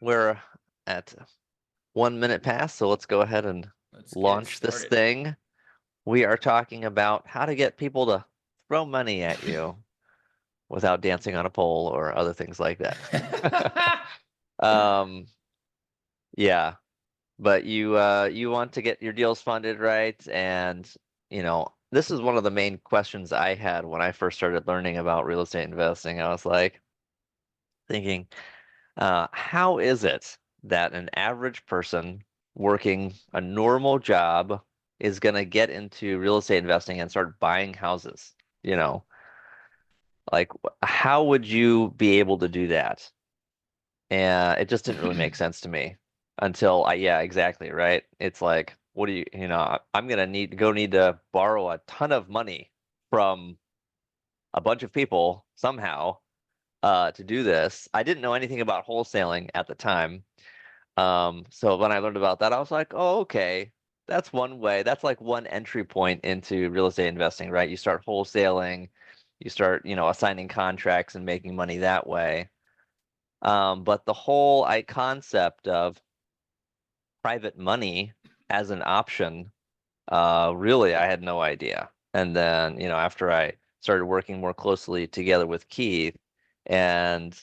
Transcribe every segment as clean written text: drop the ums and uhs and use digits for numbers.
we're at 1 minute past, so let's go ahead and Let's get it launch this started. thing. We are talking about how to get people to throw money at you without dancing on a pole or other things like that. Um, yeah, but you want to get your deals funded, right? And this is one of the main questions I had when I first started learning about real estate investing. I was like thinking, how is it that an average person working a normal job is going to get into real estate investing and start buying houses? You know, like how would you be able to do that? And it just didn't really make sense to me until yeah, exactly, right? It's like, what do I'm gonna need to borrow a ton of money from a bunch of people somehow to do this. I didn't know anything about wholesaling at the time. So when I learned about that, I was like, oh, okay, that's one way. That's like one entry point into real estate investing, right? You start wholesaling, you start, assigning contracts and making money that way. But the whole concept of private money as an option, really, I had no idea. And then, after I started working more closely together with Keith, and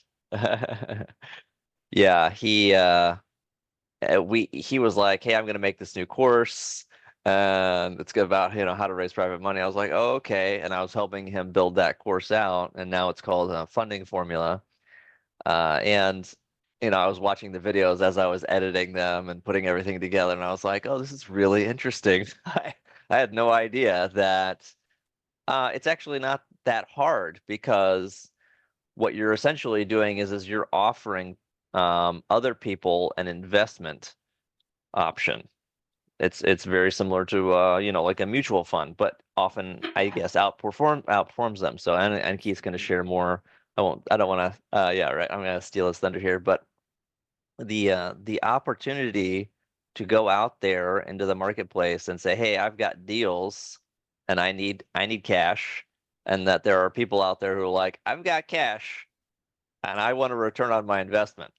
yeah, he was like, "Hey, I'm going to make this new course, and it's about how to raise private money." I was like, "Oh, okay," and I was helping him build that course out, and now it's called Funding Formula. And I was watching the videos as I was editing them and putting everything together, and I was like, "Oh, this is really interesting." I had no idea that it's actually not that hard because what you're essentially doing is you're offering other people an investment option. It's very similar to like a mutual fund, but often I guess outperforms them. So and Keith's going to share more. I don't want to yeah, right. I'm going to steal his thunder here, but the opportunity to go out there into the marketplace and say, "Hey, I've got deals and I need cash," and that there are people out there who are like, "I've got cash and I want a return on my investment."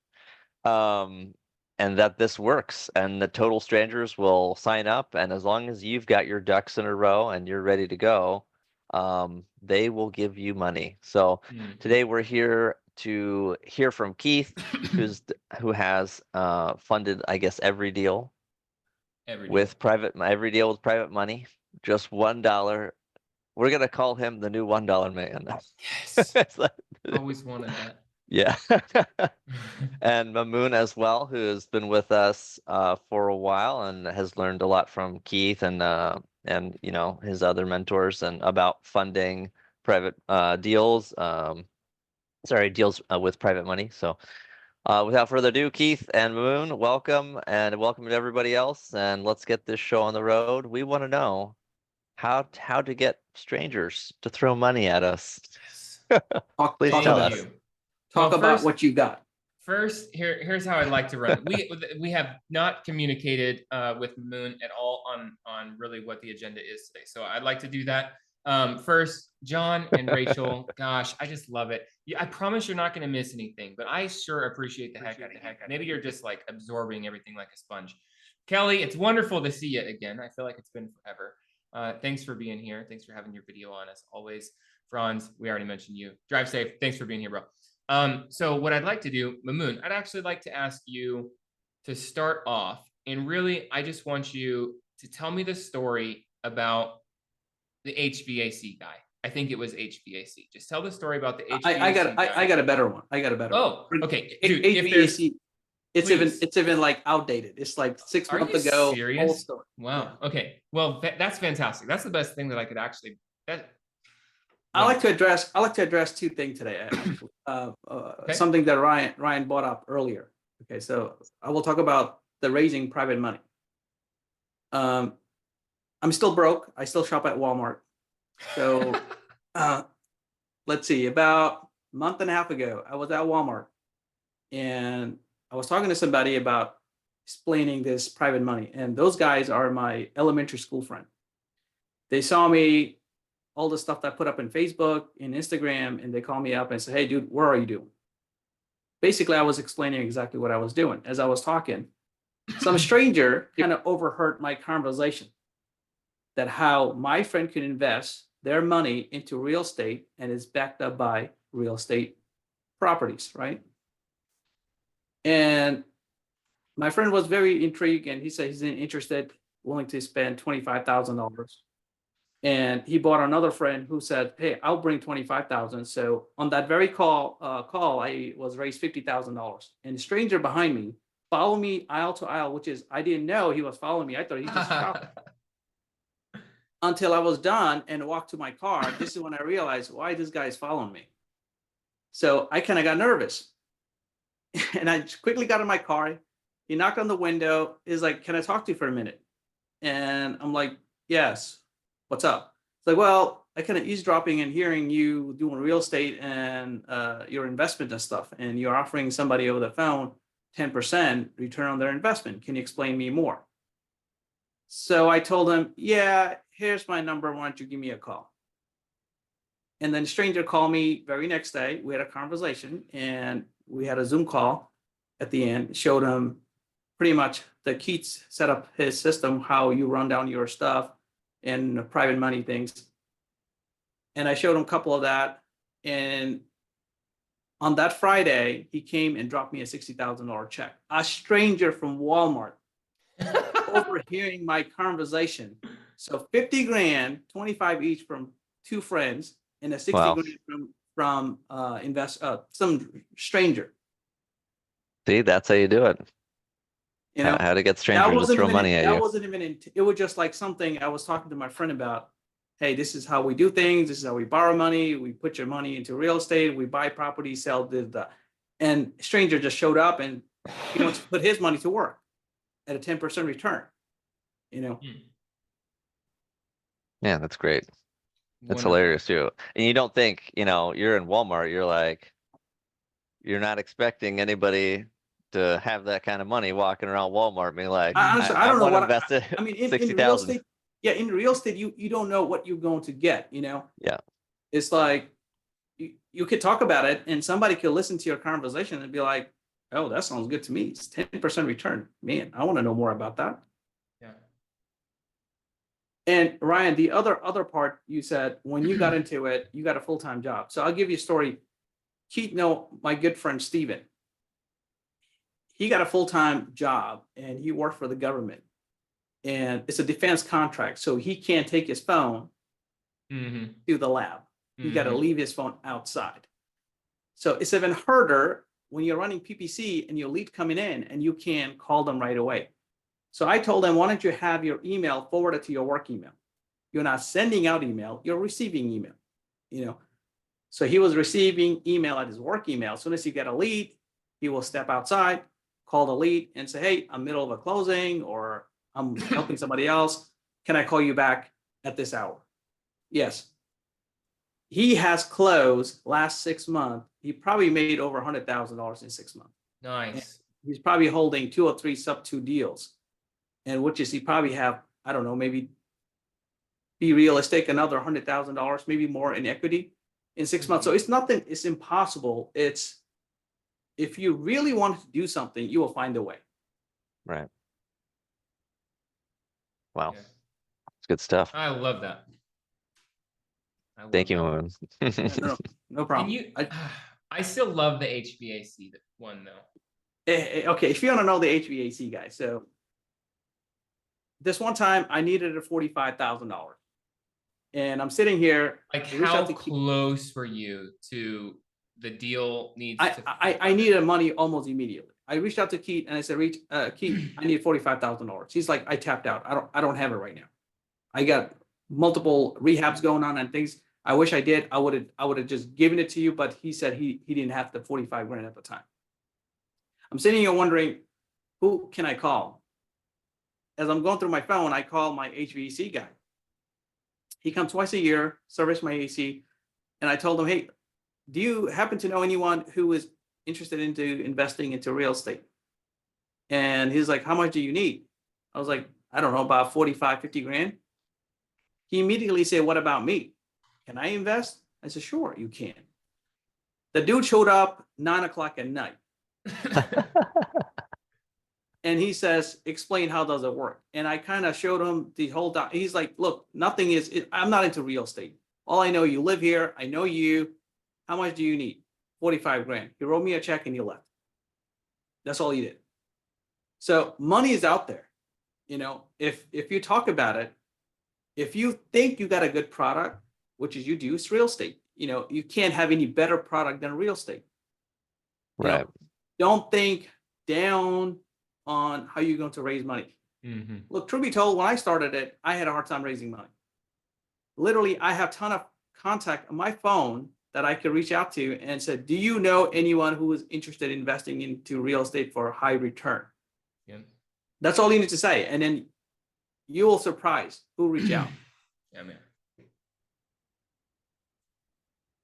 Um, and that this works and the total strangers will sign up, and as long as you've got your ducks in a row and you're ready to go, they will give you money. So today we're here to hear from Keith, who has funded, I guess, every deal every deal with private money, just $1. We're gonna call him the new $1 man. Yes. Always wanted that. Yeah. And Mamoon as well, who has been with us for a while and has learned a lot from Keith and his other mentors and about funding private deals. Sorry, deals with private money. So without further ado, Keith and Mamoon, welcome and welcome to everybody else. And let's get this show on the road. We want to know how to get strangers to throw money at us. Please tell us. Talk about what you got. First, here's how I'd like to run. We have not communicated with Moon at all on really what the agenda is today. So I'd like to do that. First, John and Rachel, gosh, I just love it. I promise you're not going to miss anything, but I sure appreciate the heck out of you. Maybe you're just like absorbing everything like a sponge. Kelly, it's wonderful to see you again. I feel like it's been forever. Thanks for being here. Thanks for having your video on as always. Franz, we already mentioned you. Drive safe. Thanks for being here, bro. So what I'd like to do, Mamoon, I'd actually like to ask you to start off. And really, I just want you to tell me the story about the HVAC guy. I think it was HVAC. Just tell the story about the HVAC guy. I got a better one. Oh, okay. Dude, HVAC, it's even like outdated. It's like 6 months ago. Serious? Old story. Wow. Yeah. Okay. Well, that's fantastic. That's the best thing that I could actually. I like to address two things today. Actually, okay. Something that Ryan brought up earlier. Okay, so I will talk about the raising private money. I'm still broke. I still shop at Walmart. So let's see. About a month and a half ago, I was at Walmart, and I was talking to somebody about explaining this private money. And those guys are my elementary school friend. They saw me. All the stuff that I put up in Facebook, in Instagram, and they call me up and say, "Hey, dude, what are you doing?" basically I was explaining exactly what I was doing as I was talking. Some stranger kind of overheard my conversation that how my friend could invest their money into real estate and is backed up by real estate properties, right? And my friend was very intrigued and he said he's interested, willing to spend $25,000. And he bought another friend who said, "Hey, I'll bring 25,000." So on that very call, I was raised $50,000. And the stranger behind me followed me aisle to aisle, which is I didn't know he was following me. I thought he just shopped until I was done and walked to my car. This is when I realized why this guy is following me. So I kind of got nervous, and I quickly got in my car. He knocked on the window. He's like, "Can I talk to you for a minute?" And I'm like, "Yes. What's up?" It's like, "Well, I kind of eavesdropping and hearing you doing real estate and your investment and stuff, and you're offering somebody over the phone 10% return on their investment. Can you explain me more?" So I told him, "Yeah, here's my number. Why don't you give me a call?" And then the stranger called me very next day. We had a conversation and we had a Zoom call at the end, showed him pretty much the Keats set up his system, how you run down your stuff and private money things. And I showed him a couple of that. And on that Friday, he came and dropped me a $60,000 check. A stranger from Walmart overhearing my conversation. So 50 grand, 25 each from two friends, and a 60 Wow. grand from some stranger. See, that's how you do it. You know, How to get that strangers to wasn't throw even money at that you. wasn't even it was just like something I was talking to my friend about. Hey, this is how we do things. This is how we borrow money. We put your money into real estate. We buy property, sell the. And stranger just showed up and he wants to put his money to work at a 10% return. You know, Yeah, that's great. It's Wonderful. hilarious too. And you don't think, you're in Walmart, you're like, you're not expecting anybody to have that kind of money walking around Walmart being like, honestly, I I don't know want to what invest it I mean in 60,000. real estate. Yeah, in real estate, you don't know what you're going to get. You know. Yeah. It's like you could talk about it and somebody could listen to your conversation and be like, "Oh, that sounds good to me. It's 10% return. Man, I want to know more about that." Yeah. And Ryan, the other part you said when you got into it, you got a full-time job. So I'll give you a story. Keith, my good friend Steven, he got a full-time job and he worked for the government. And it's a defense contract. So he can't take his phone to the lab. He got to leave his phone outside. So it's even harder when you're running PPC and your lead coming in and you can't call them right away. So I told him, why don't you have your email forwarded to your work email? You're not sending out email, you're receiving email, So he was receiving email at his work email. As soon as he get a lead, he will step outside, call the lead and say, "Hey, I'm middle of a closing or I'm helping somebody else. Can I call you back at this hour?" Yes. He has closed last 6 months. He probably made over $100,000 in 6 months. Nice. He's probably holding 2 or 3 sub 2 deals. And which is he probably have, I don't know, maybe be realistic, another $100,000, maybe more in equity in 6 months. So it's nothing, it's impossible. It's if you really want to do something, you will find a way. Right. Wow. Yeah. It's good stuff. I love that. Thank you, Moon. No problem. And you, I still love the HVAC one though. Okay, if you want to know the HVAC guy, so this one time I needed a $45,000, and I'm sitting here. Like, how close were you to the deal needs to? I needed money almost immediately. I reached out to Keith and I said, Keith, I need $45,000. He's like, I tapped out. I don't have it right now. I got multiple rehabs going on and things. I wish I did. I would have just given it to you, but he said he didn't have the 45 grand at the time. I'm sitting here wondering, who can I call? As I'm going through my phone, I call my HVAC guy. He comes twice a year, service my AC, and I told him, "Hey, do you happen to know anyone who is interested into investing into real estate?" And he's like, "How much do you need?" I was like, "I don't know, about 45, 50 grand. He immediately said, "What about me? Can I invest?" I said, "Sure, you can." The dude showed up 9 o'clock at night. And he says, explain how does it work? And I kind of showed him the whole he's like, look, nothing is, I'm not into real estate. All I know, you live here. I know you. How much do you need? 45 grand. He wrote me a check and he left. That's all he did. So money is out there. You know, if you talk about it, if you think you got a good product, which is you do, it's real estate. You know, you can't have any better product than real estate. You know, Right. don't think down on how you're going to raise money. Mhm. Look, truth be told, when I started it, I had a hard time raising money. Literally, I have a ton of contact on my phone that I could reach out to and said, do you know anyone who is interested in investing into real estate for a high return? Yeah. That's all you need to say. And then you will surprise who reach out. Yeah, man.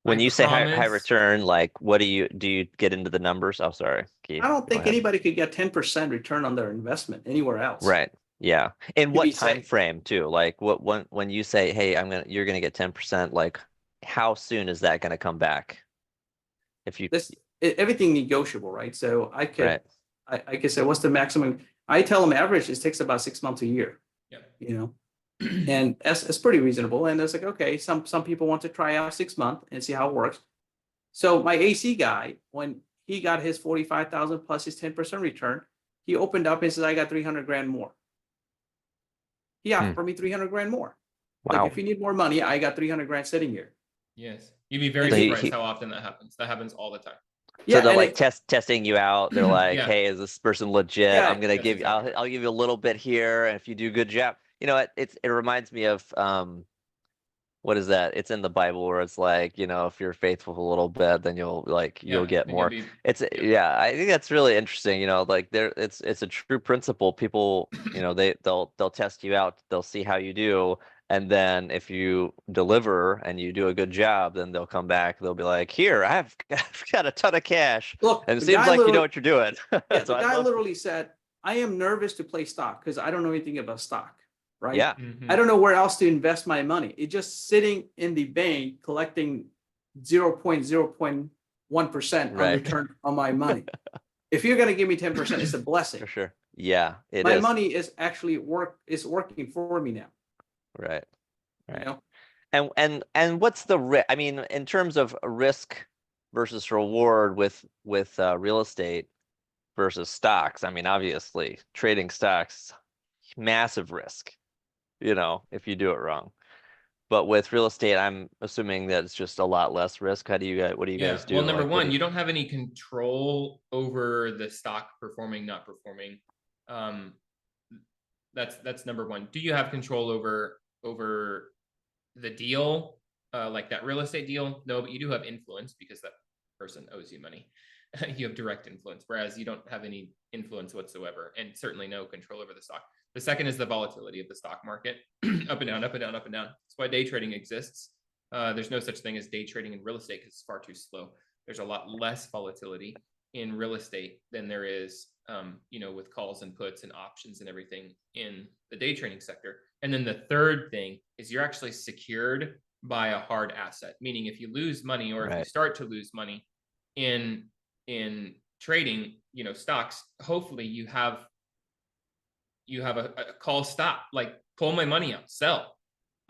When I you say high promise- return, like what do you get into the numbers? Oh, sorry, Keith. I don't Go think ahead. anybody could get 10% return on their investment anywhere else. Right. Yeah. In To what be time safe. frame too? Like what when you say, hey, you're gonna get 10%, like how soon is that gonna come back? If you Everything negotiable, right? So I could, right. I could say, what's the maximum? I tell them average, it takes about 6 months a year. Yeah. You know, and it's pretty reasonable. And it's like, okay, some people want to try out 6 months and see how it works. So my AC guy, when he got his 45,000 plus his 10% return, he opened up and says, I got 300 grand more. He offered me 300 grand more. Wow. Like, if you need more money, I got 300 grand sitting here. Yes. You'd be very So surprised how often that happens. That happens all the time. So they're and like testing you out. They're like, Yeah. hey, is this person legit? Yeah, I'm gonna that's give exactly I'll give you a little bit here, and if you do a good job, you know, it reminds me of what is that? It's in the Bible where it's like, you know, if you're faithful a little bit, then you'll Yeah, get you'll more. be- It's yeah, I think that's really interesting. You know, like it's a true principle. People, you know, they'll test you out. They'll see how you do. And then if you deliver and you do a good job, then they'll come back. They'll be like, here, I've got a ton of cash. Look, And it the seems guy like you know literally- what you're doing. Yeah, So the I'd guy love- literally said, I am nervous to play stock because I don't know anything about stock, right? Yeah. Mhm. I don't know where else to invest my money. It's just sitting in the bank collecting 0.0.1% on Right. return on my money. If you're going to give me 10%, it's a blessing. For sure. Yeah, it My is. money is actually working for me now. Right. You Right. know? And what's the risk? I mean, in terms of risk versus reward with real estate versus stocks. I mean, obviously, trading stocks, massive risk, you know, if you do it wrong. But with real estate, I'm assuming that it's just a lot less risk. What do you guys do? Well, number Like, what one, do you don't have any control over the stock performing, not performing. That's number one. Do you have control over the deal, like that real estate deal? No, but you do have influence because that person owes you money. You have direct influence, whereas you don't have any influence whatsoever, and certainly no control over the stock. The second is the volatility of the stock market, up and down, up and down, up and down. That's why day trading exists. There's no such thing as day trading in real estate because it's far too slow. There's a lot less volatility in real estate than there is, you know, with calls and puts and options and everything in the day trading sector. And then the third thing is you're actually secured by a hard asset, meaning if you lose money or if you Right. start to lose money in trading, you know, stocks, hopefully you have a call stop, like pull my money out, sell.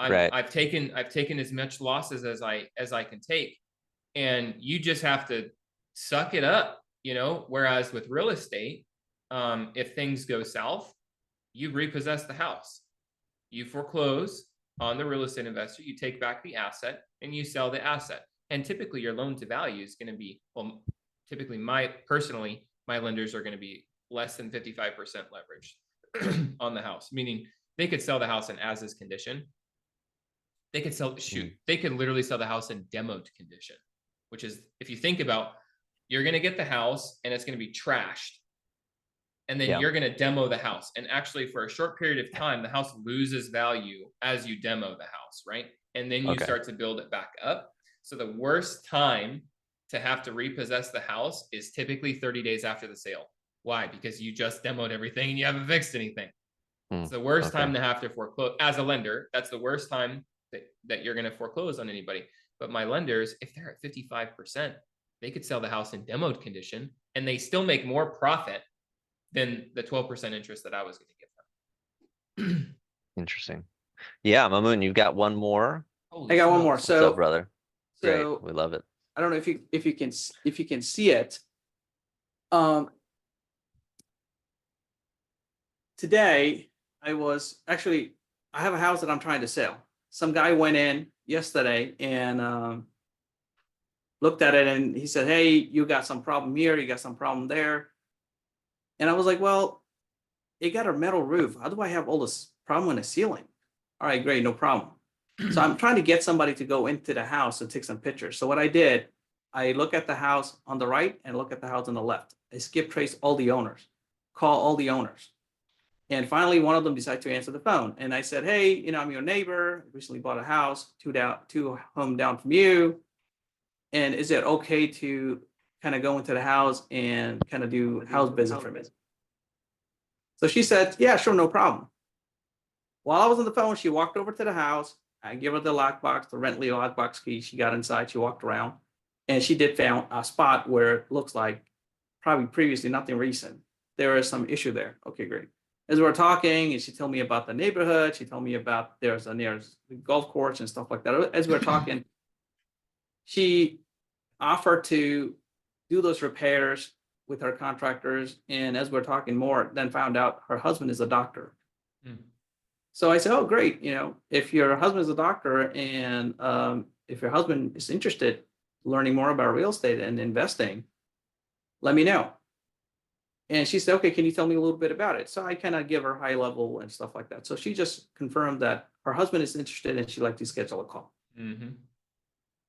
Right. I've taken as much losses as I can take, and you just have to suck it up, you know. Whereas with real estate, if things go south, you repossess the house, you foreclose on the real estate investor, you take back the asset, and you sell the asset. And typically, your loan to value is going to be, well, typically my lenders are going to be less than 55% leverage on the house, meaning they could sell the house in as is condition. They could they could literally sell the house in demoed condition, which is, if you think about, you're going to get the house and it's going to be trashed. And then you're going to demo the house. And actually, for a short period of time, the house loses value as you demo the house, right? And then you start to build it back up. So the worst time to have to repossess the house is typically 30 days after the sale. Why? Because you just demoed everything and you haven't fixed anything. It's the worst time to have to foreclose. As a lender, that's the worst time that you're going to foreclose on anybody. But my lenders, if they're at 55%, they could sell the house in demoed condition and they still make more profit than the 12% interest that I was going to give them. Interesting. Yeah, Mamoon, you've got one more. I got one more. What's up, So, brother? Great. so We love it. I don't know if you can see it. Today I have a house that I'm trying to sell. Some guy went in yesterday and looked at it and he said, "Hey, you got some problem here, you got some problem there." And I was like, "Well, it got a metal roof. How do I have all this problem in the ceiling?" All right, great, no problem. So I'm trying to get somebody to go into the house and take some pictures. So what I did, I look at the house on the right and look at the house on the left. I skip trace all the owners, call all the owners. And finally, one of them decided to answer the phone. And I said, "Hey, I'm your neighbor. I recently bought a house, two home down from you. And is it okay to kind of go into the house and kind of do house visit for me?" So she said, "Yeah, sure, no problem." While I was on the phone, she walked over to the house. I gave her the lockbox, the Rentley lockbox key. She got inside, she walked around, and she did found a spot where it looks like probably previously nothing recent. There is some issue there. Okay, great. As we were talking, and she told me about the neighborhood, she told me about there's golf course and stuff like that. As we were talking, she offered to do those repairs with her contractors. And as we're talking more, then found out her husband is a doctor. Mm. So I said, "Oh, great. If your husband is a doctor and if your husband is interested learning more about real estate and investing, let me know." And she said, "Okay, can you tell me a little bit about it?" So I kind of give her high level and stuff like that. So she just confirmed that her husband is interested and she'd like to schedule a call. Mm-hmm.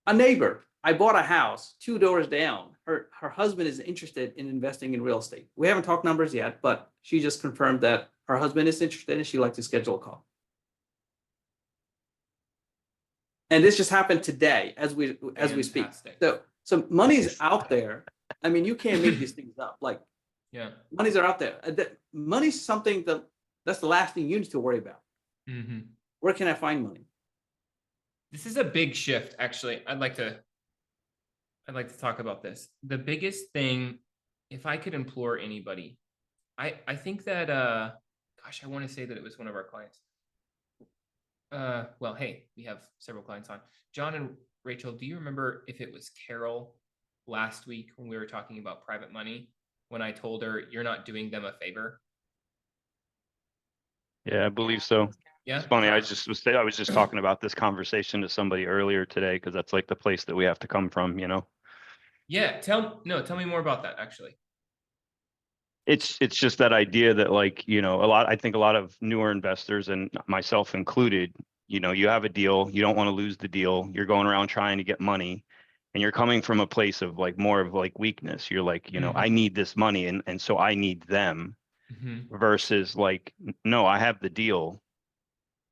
A neighbor, I bought a house 2 doors down. Her husband is interested in investing in real estate. We haven't talked numbers yet, but she just confirmed that her husband is interested and she'd like to schedule a call. And this just happened today as we speak. Fantastic. So money's out there. I mean, you can't make these things up. Like, Yeah. monies are out there. Money's something that's the last thing you need to worry about. Mm-hmm. Where can I find money? This is a big shift, actually. I'd like to talk about this. The biggest thing, if I could implore anybody, I think that gosh, I want to say that it was one of our clients. Well, hey, we have several clients on. John and Rachel, do you remember if it was Carol last week when we were talking about private money, when I told her you're not doing them a favor? Yeah, I believe so. Yeah. It's funny. I was just talking about this conversation to somebody earlier today because that's like the place that we have to come from, Yeah. Tell me more about that, actually. It's just that idea that I think a lot of newer investors and myself included, you have a deal, you don't want to lose the deal. You're going around trying to get money and you're coming from a place of more of weakness. You're like, Mhm. I need this money and so I need them versus no, I have the deal.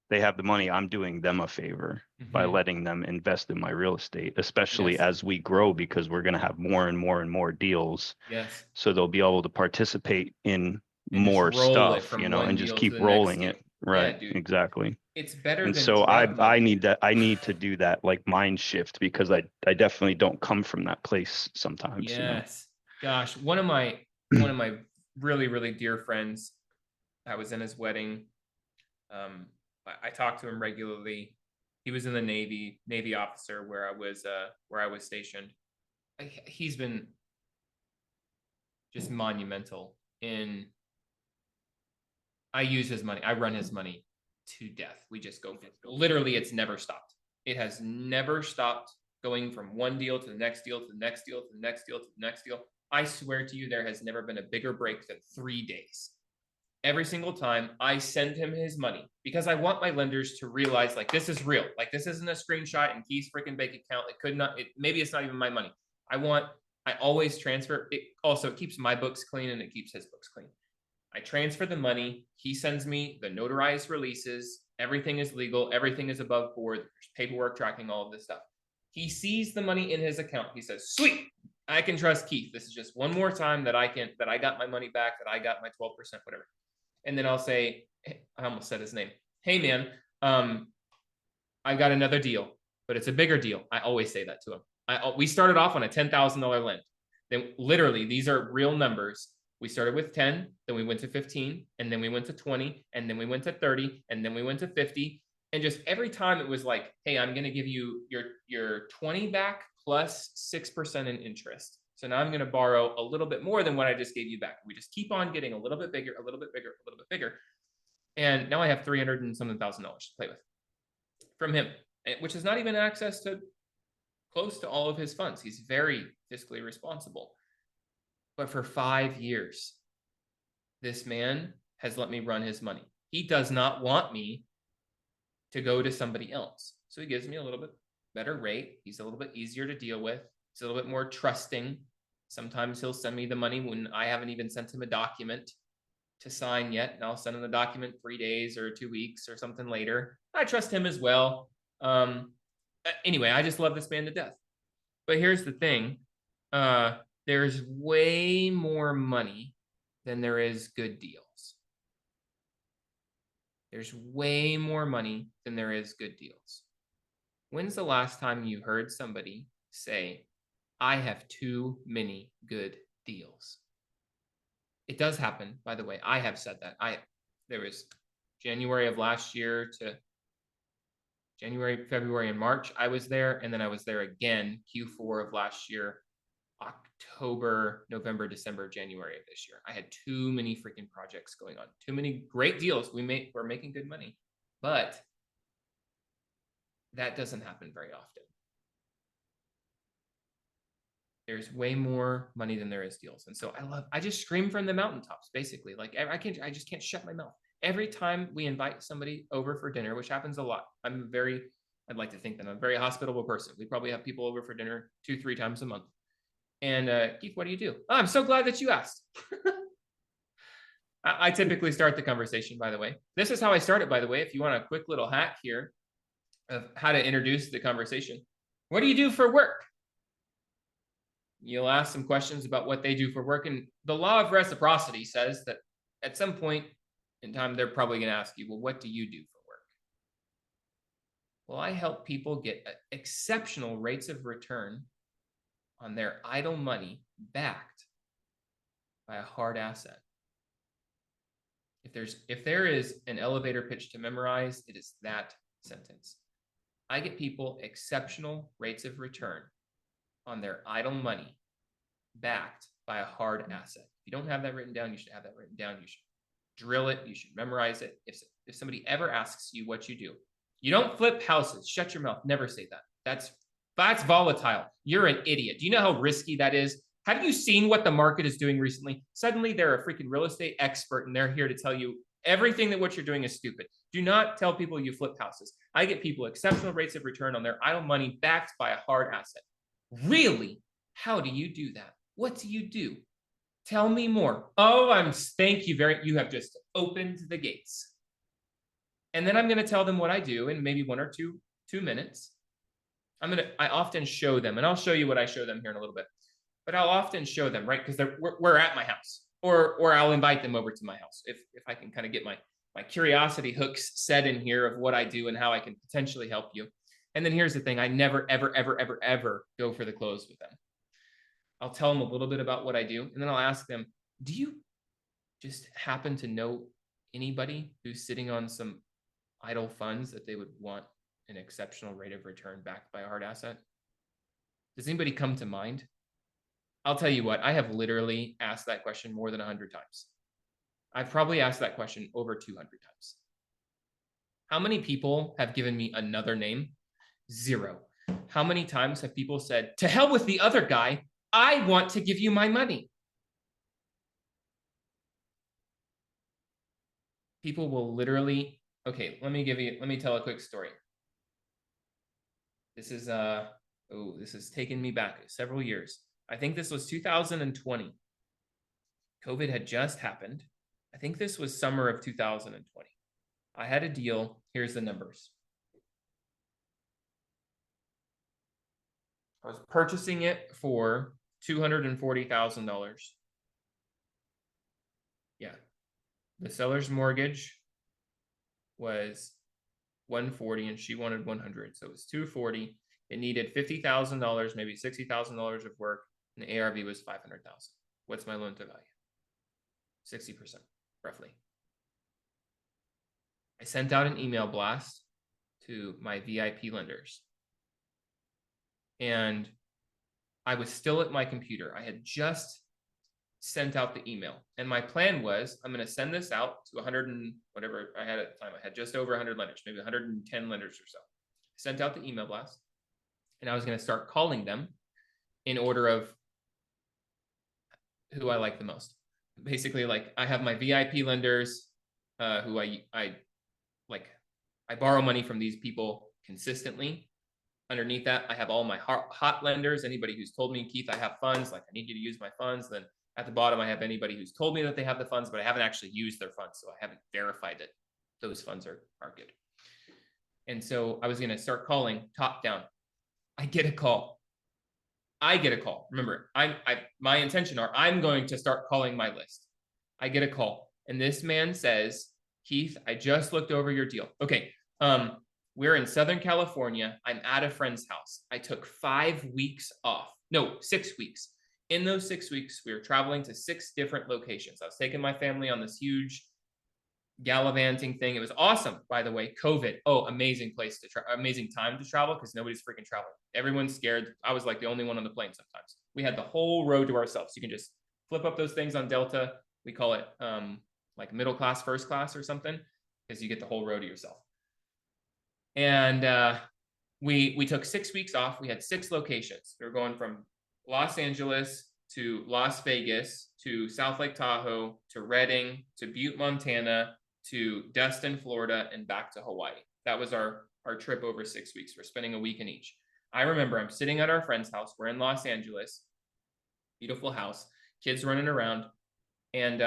They have the money. I'm doing them a favor by letting them invest in my real estate, especially Yes. as we grow, because we're going to have more and more and more deals. Yes. So they'll be able to participate in And more just roll it stuff, from one and just deal keep to the next rolling deal. it. Right. Yeah, dude. Exactly. It's better And than so drug I money. need to do that mind shift because I definitely don't come from that place sometimes. Yes. Gosh, one of my really, really dear friends, I was in his wedding. I talked to him regularly. He was in the Navy officer where I was stationed. He's been just monumental in. I use his money. I run his money to death. We just go. Literally, it's never stopped. It has never stopped going from one deal to the next deal to the next deal to the next deal to the next deal. I swear to you, there has never been a bigger break than 3 days. Every single time I send him his money because I want my lenders to realize this is real. This isn't a screenshot in Keith's freaking bank account. Maybe it's not even my money. I always transfer it. Also, it keeps my books clean and it keeps his books clean. I transfer the money. He sends me the notarized releases. Everything is legal. Everything is above board. There's paperwork tracking all of this stuff. He sees the money in his account. He says, "Sweet, I can trust Keith. This is just one more time that I got my money back, that I got my 12%, whatever." And then I'll say, I almost said his name. "Hey man, I got another deal, but it's a bigger deal." I always say that to him. We started off on a $10,000 limit. Then literally, these are real numbers. We started with 10, then we went to 15, and then we went to 20, and then we went to 30, and then we went to 50. And just every time it was like, hey, I'm going to give you your 20 back plus 6% in interest. So now I'm going to borrow a little bit more than what I just gave you back. We just keep on getting a little bit bigger, a little bit bigger, a little bit bigger. And now I have $300 and something thousand to play with from him, which is not even access to close to all of his funds. He's very fiscally responsible. But for 5 years, this man has let me run his money. He does not want me to go to somebody else. So he gives me a little bit better rate. He's a little bit easier to deal with. He's a little bit more trusting. Sometimes he'll send me the money when I haven't even sent him a document to sign yet. And I'll send him the document 3 days or 2 weeks or something later. I trust him as well. Anyway, I just love this man to death. But here's the thing. There's way more money than there is good deals. There's way more money than there is good deals. When's the last time you heard somebody say, I have too many good deals? It does happen, by the way. I have said that. There was January of last year to January, February, and March. I was there, and then I was there again Q4 of last year, October, November, December, January of this year. I had too many freaking projects going on, too many great deals. We're making good money, but that doesn't happen very often. There's way more money than there is deals. And so I just scream from the mountaintops, basically. Like I just can't shut my mouth. Every time we invite somebody over for dinner, which happens a lot. I'd like to think that I'm a very hospitable person. We probably have people over for dinner 2-3 times a month. And Keith, what do you do? Oh, I'm so glad that you asked. I typically start the conversation, by the way. This is how I start it, by the way. If you want a quick little hack here of how to introduce the conversation. What do you do for work? You'll ask some questions about what they do for work. And the law of reciprocity says that at some point in time, they're probably going to ask you, well, what do you do for work? Well, I help people get exceptional rates of return on their idle money backed by a hard asset. If there is an elevator pitch to memorize, it is that sentence. I get people exceptional rates of return on their idle money backed by a hard asset. If you don't have that written down, you should have that written down. You should drill it. You should memorize it. If somebody ever asks you what you do, you don't flip houses. Shut your mouth. Never say that. That's volatile. You're an idiot. Do you know how risky that is? Have you seen what the market is doing recently? Suddenly they're a freaking real estate expert and they're here to tell you everything that what you're doing is stupid. Do not tell people you flip houses. I get people exceptional rates of return on their idle money backed by a hard asset. Really? How do you do that? What do you do? Tell me more. Oh, thank you you have just opened the gates. And then I'm going to tell them what I do in maybe 1 or 2 minutes. I often show them, and I'll show you what I show them here in a little bit, but I'll often show them, right? Because we're at my house, or I'll invite them over to my house if I can kind of get my curiosity hooks set in here of what I do and how I can potentially help you. And then here's the thing. I never, ever, ever, ever, ever go for the close with them. I'll tell them a little bit about what I do. And then I'll ask them, do you just happen to know anybody who's sitting on some idle funds that they would want an exceptional rate of return backed by a hard asset? Does anybody come to mind? I'll tell you what, I have literally asked that question more than 100 times. I've probably asked that question over 200 times. How many people have given me another name? 0. How many times have people said, to hell with the other guy, I want to give you my money? People will literally, okay, let me tell a quick story. This is taking me back several years. I think this was 2020. COVID had just happened. I think this was summer of 2020. I had a deal. Here's the numbers. I was purchasing it for $240,000. Yeah. The seller's mortgage was $140 and she wanted $100. So it was $240. It needed $50,000, maybe $60,000 of work, and the ARV was 500,000. What's my loan to value? 60%, roughly. I sent out an email blast to my VIP lenders. And I was still at my computer. I had just sent out the email. And my plan was, I'm going to send this out to 100 and whatever I had at the time. I had just over 100 lenders, maybe 110 lenders or so. I sent out the email blast. And I was going to start calling them in order of who I like the most. Basically, like, I have my VIP lenders who I borrow money from these people consistently. Underneath that, I have all my hot lenders, anybody who's told me, Keith, I have funds, like I need you to use my funds. Then at the bottom, I have anybody who's told me that they have the funds, but I haven't actually used their funds. So I haven't verified that those funds are good. And so I was going to start calling top down. I get a call. Remember, my intention are I'm going to start calling my list. I get a call, and this man says, Keith, I just looked over your deal. Okay. We're in Southern California. I'm at a friend's house. I took 5 weeks off. No, 6 weeks. In those 6 weeks, we were traveling to 6 different locations. I was taking my family on this huge gallivanting thing. It was awesome, by the way. COVID. Oh, amazing place to amazing time to travel because nobody's freaking traveling. Everyone's scared. I was like the only one on the plane sometimes. We had the whole road to ourselves. You can just flip up those things on Delta. We call it like middle class, first class or something, because you get the whole road to yourself. And we took 6 weeks off. We had 6 locations. We were going from Los Angeles to Las Vegas to South Lake Tahoe to Redding to Butte, Montana to Destin, Florida, and back to Hawaii. That was our trip over 6 weeks. We're spending a week in each. I remember I'm sitting at our friend's house. We're in Los Angeles. Beautiful house. Kids running around. And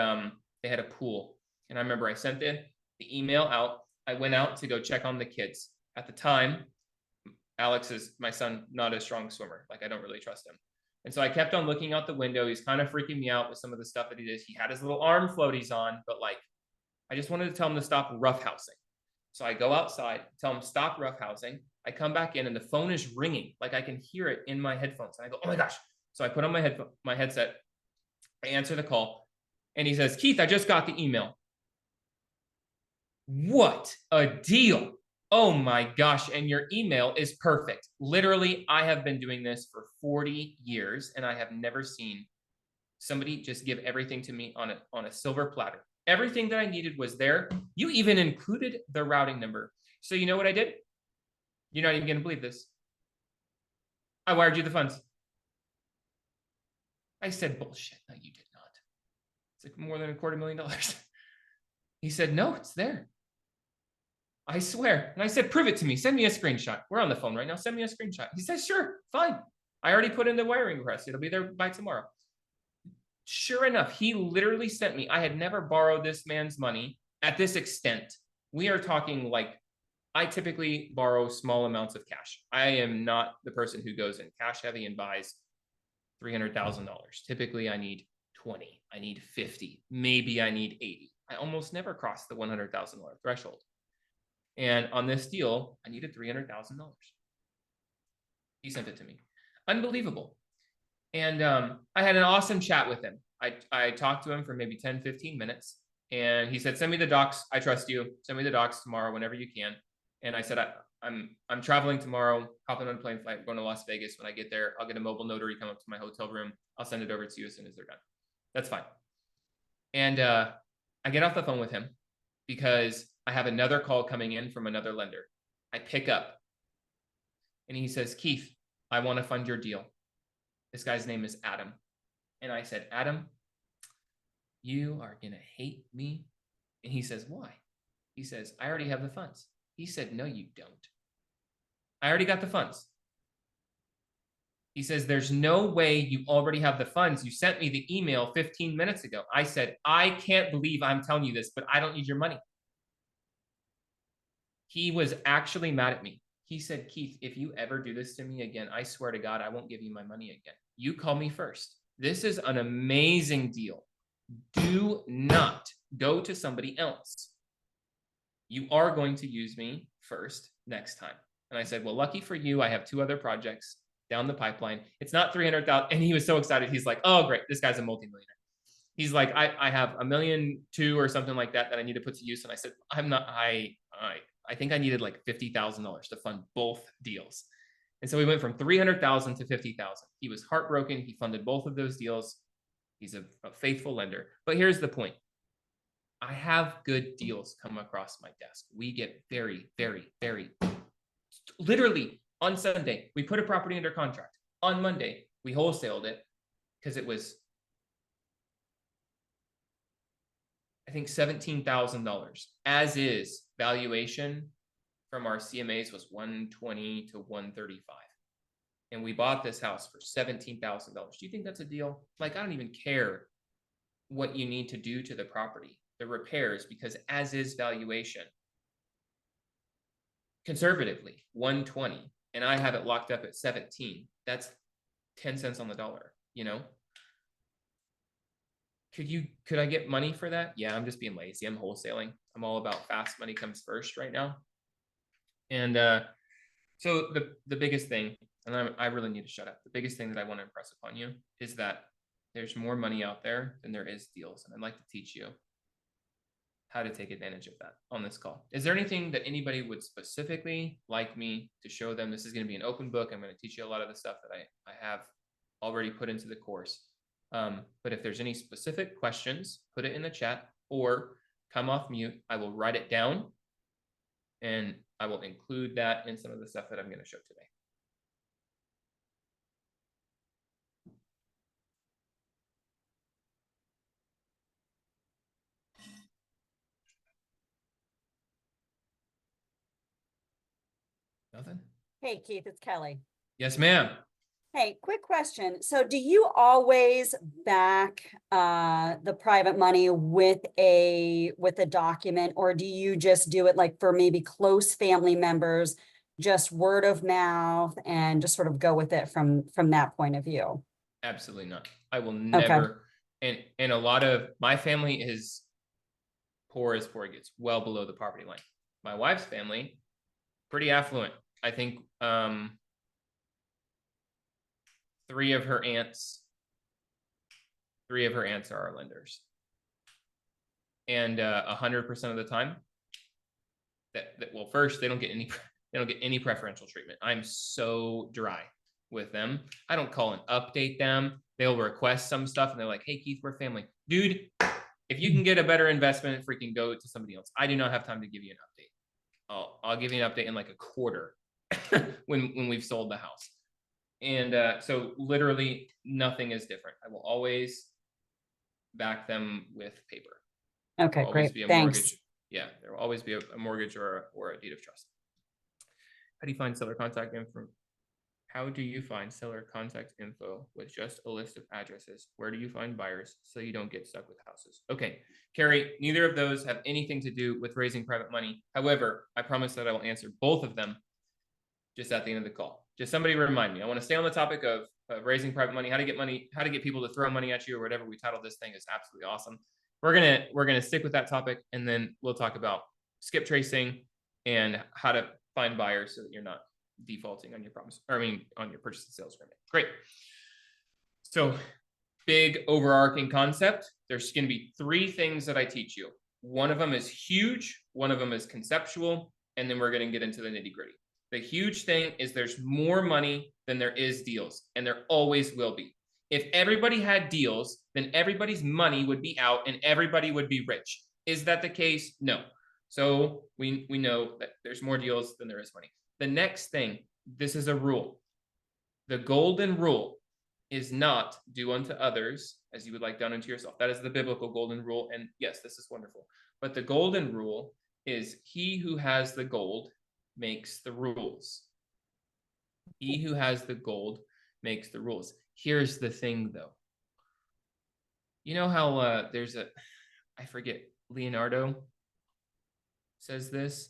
they had a pool. And I remember I sent the email out. I went out to go check on the kids. At the time, Alex is my son, not a strong swimmer. Like, I don't really trust him. And so I kept on looking out the window. He's kind of freaking me out with some of the stuff that he did. He had his little arm floaties on, but like, I just wanted to tell him to stop roughhousing. So I go outside, tell him stop roughhousing. I come back in and the phone is ringing. Like, I can hear it in my headphones. And I go, oh my gosh. So I put on my headset. I answer the call. And he says, Keith, I just got the email. What a deal. Oh my gosh. And your email is perfect. Literally, I have been doing this for 40 years and I have never seen somebody just give everything to me on a silver platter. Everything that I needed was there. You even included the routing number. So you know what I did? You're not even going to believe this. I wired you the funds. I said, bullshit. No, you did not. It's like more than $250,000. He said, no, it's there. I swear. And I said, prove it to me. Send me a screenshot. We're on the phone right now. Send me a screenshot. He says, sure, fine. I already put in the wiring request. It'll be there by tomorrow. Sure enough, he literally sent me. I had never borrowed this man's money at this extent. We are talking like, I typically borrow small amounts of cash. I am not the person who goes in cash heavy and buys $300,000. Typically, I need 20. I need 50. Maybe I need 80. I almost never cross the $100,000 threshold. And on this deal, I needed $300,000. He sent it to me. Unbelievable. And I had an awesome chat with him. I talked to him for maybe 10, 15 minutes. And he said, send me the docs. I trust you. Send me the docs tomorrow, whenever you can. And I said, I'm traveling tomorrow, hopping on a plane flight, going to Las Vegas. When I get there, I'll get a mobile notary, come up to my hotel room. I'll send it over to you as soon as they're done. That's fine. And I get off the phone with him because I have another call coming in from another lender. I pick up and he says, Keith, I want to fund your deal. This guy's name is Adam. And I said, Adam, you are going to hate me. And he says, why? He says, I already have the funds. He said, no, you don't. I already got the funds. He says, there's no way you already have the funds. You sent me the email 15 minutes ago. I said, I can't believe I'm telling you this, but I don't need your money. He was actually mad at me. He said, Keith, if you ever do this to me again, I swear to God, I won't give you my money again. You call me first. This is an amazing deal. Do not go to somebody else. You are going to use me first next time. And I said, well, lucky for you, I have 2 other projects down the pipeline. It's not 300,000. And he was so excited. He's like, oh, great. This guy's a multimillionaire. He's like, I have $1.2 million or something like that I need to put to use. And I said, I think I needed like $50,000 to fund both deals. And so we went from 300,000 to 50,000. He was heartbroken. He funded both of those deals. He's a faithful lender. But here's the point. I have good deals come across my desk. We get very, very, very, literally on Sunday, we put a property under contract. On Monday, we wholesaled it because it was, I think, $17,000. As is, valuation from our CMAs was 120 to 135. And we bought this house for $17,000. Do you think that's a deal? Like, I don't even care what you need to do to the property, the repairs, because as is valuation, conservatively, 120, and I have it locked up at 17. That's 10 cents on the dollar, you know? Could I get money for that? Yeah, I'm just being lazy. I'm wholesaling. I'm all about fast money comes first right now. And so the biggest thing, and I really need to shut up. The biggest thing that I want to impress upon you is that there's more money out there than there is deals. And I'd like to teach you how to take advantage of that on this call. Is there anything that anybody would specifically like me to show them? This is going to be an open book. I'm going to teach you a lot of the stuff that I have already put into the course. But if there's any specific questions, put it in the chat or come off mute. I will write it down and I will include that in some of the stuff that I'm going to show today. Nothing? Hey, Keith, it's Kelly. Yes, ma'am. Hey, quick question. So do you always back the private money with a document, or do you just do it like for maybe close family members, just word of mouth and just sort of go with it from that point of view? Absolutely not. I will never. And a lot of my family is poor as poor gets, well below the poverty line. My wife's family, pretty affluent. I think three of her aunts are our lenders. And 100% of the time well, first, they don't get any preferential treatment. I'm so dry with them. I don't call and update them. They'll request some stuff and they're like, hey, Keith, we're family. Dude, if you can get a better investment, freaking go to somebody else. I do not have time to give you an update. I'll give you an update in like a quarter when we've sold the house. And so literally nothing is different. I will always back them with paper. Okay, great. Thanks. Mortgage. Yeah, there will always be a mortgage or a deed of trust. How do you find seller contact info? How do you find seller contact info with just a list of addresses? Where do you find buyers so you don't get stuck with houses? Okay, Carrie, neither of those have anything to do with raising private money. However, I promise that I will answer both of them just at the end of the call. Just somebody remind me. I want to stay on the topic of raising private money, how to get people to throw money at you, or whatever we titled this thing is absolutely awesome. We're gonna stick with that topic, and then we'll talk about skip tracing and how to find buyers so that you're not defaulting on your promise, or on your purchase and sales agreement. Great. So big overarching concept. There's going to be 3 things that I teach you. One of them is huge, one of them is conceptual, and then we're going to get into the nitty-gritty. The huge thing is there's more money than there is deals, and there always will be. If everybody had deals, then everybody's money would be out and everybody would be rich. Is that the case? No. So we know that there's more deals than there is money. The next thing, this is a rule. The golden rule is not do unto others as you would like done unto yourself. That is the biblical golden rule. And yes, this is wonderful. But the golden rule is he who has the gold makes the rules. He who has the gold makes the rules. Here's the thing though. You know how there's I forget, Leonardo says this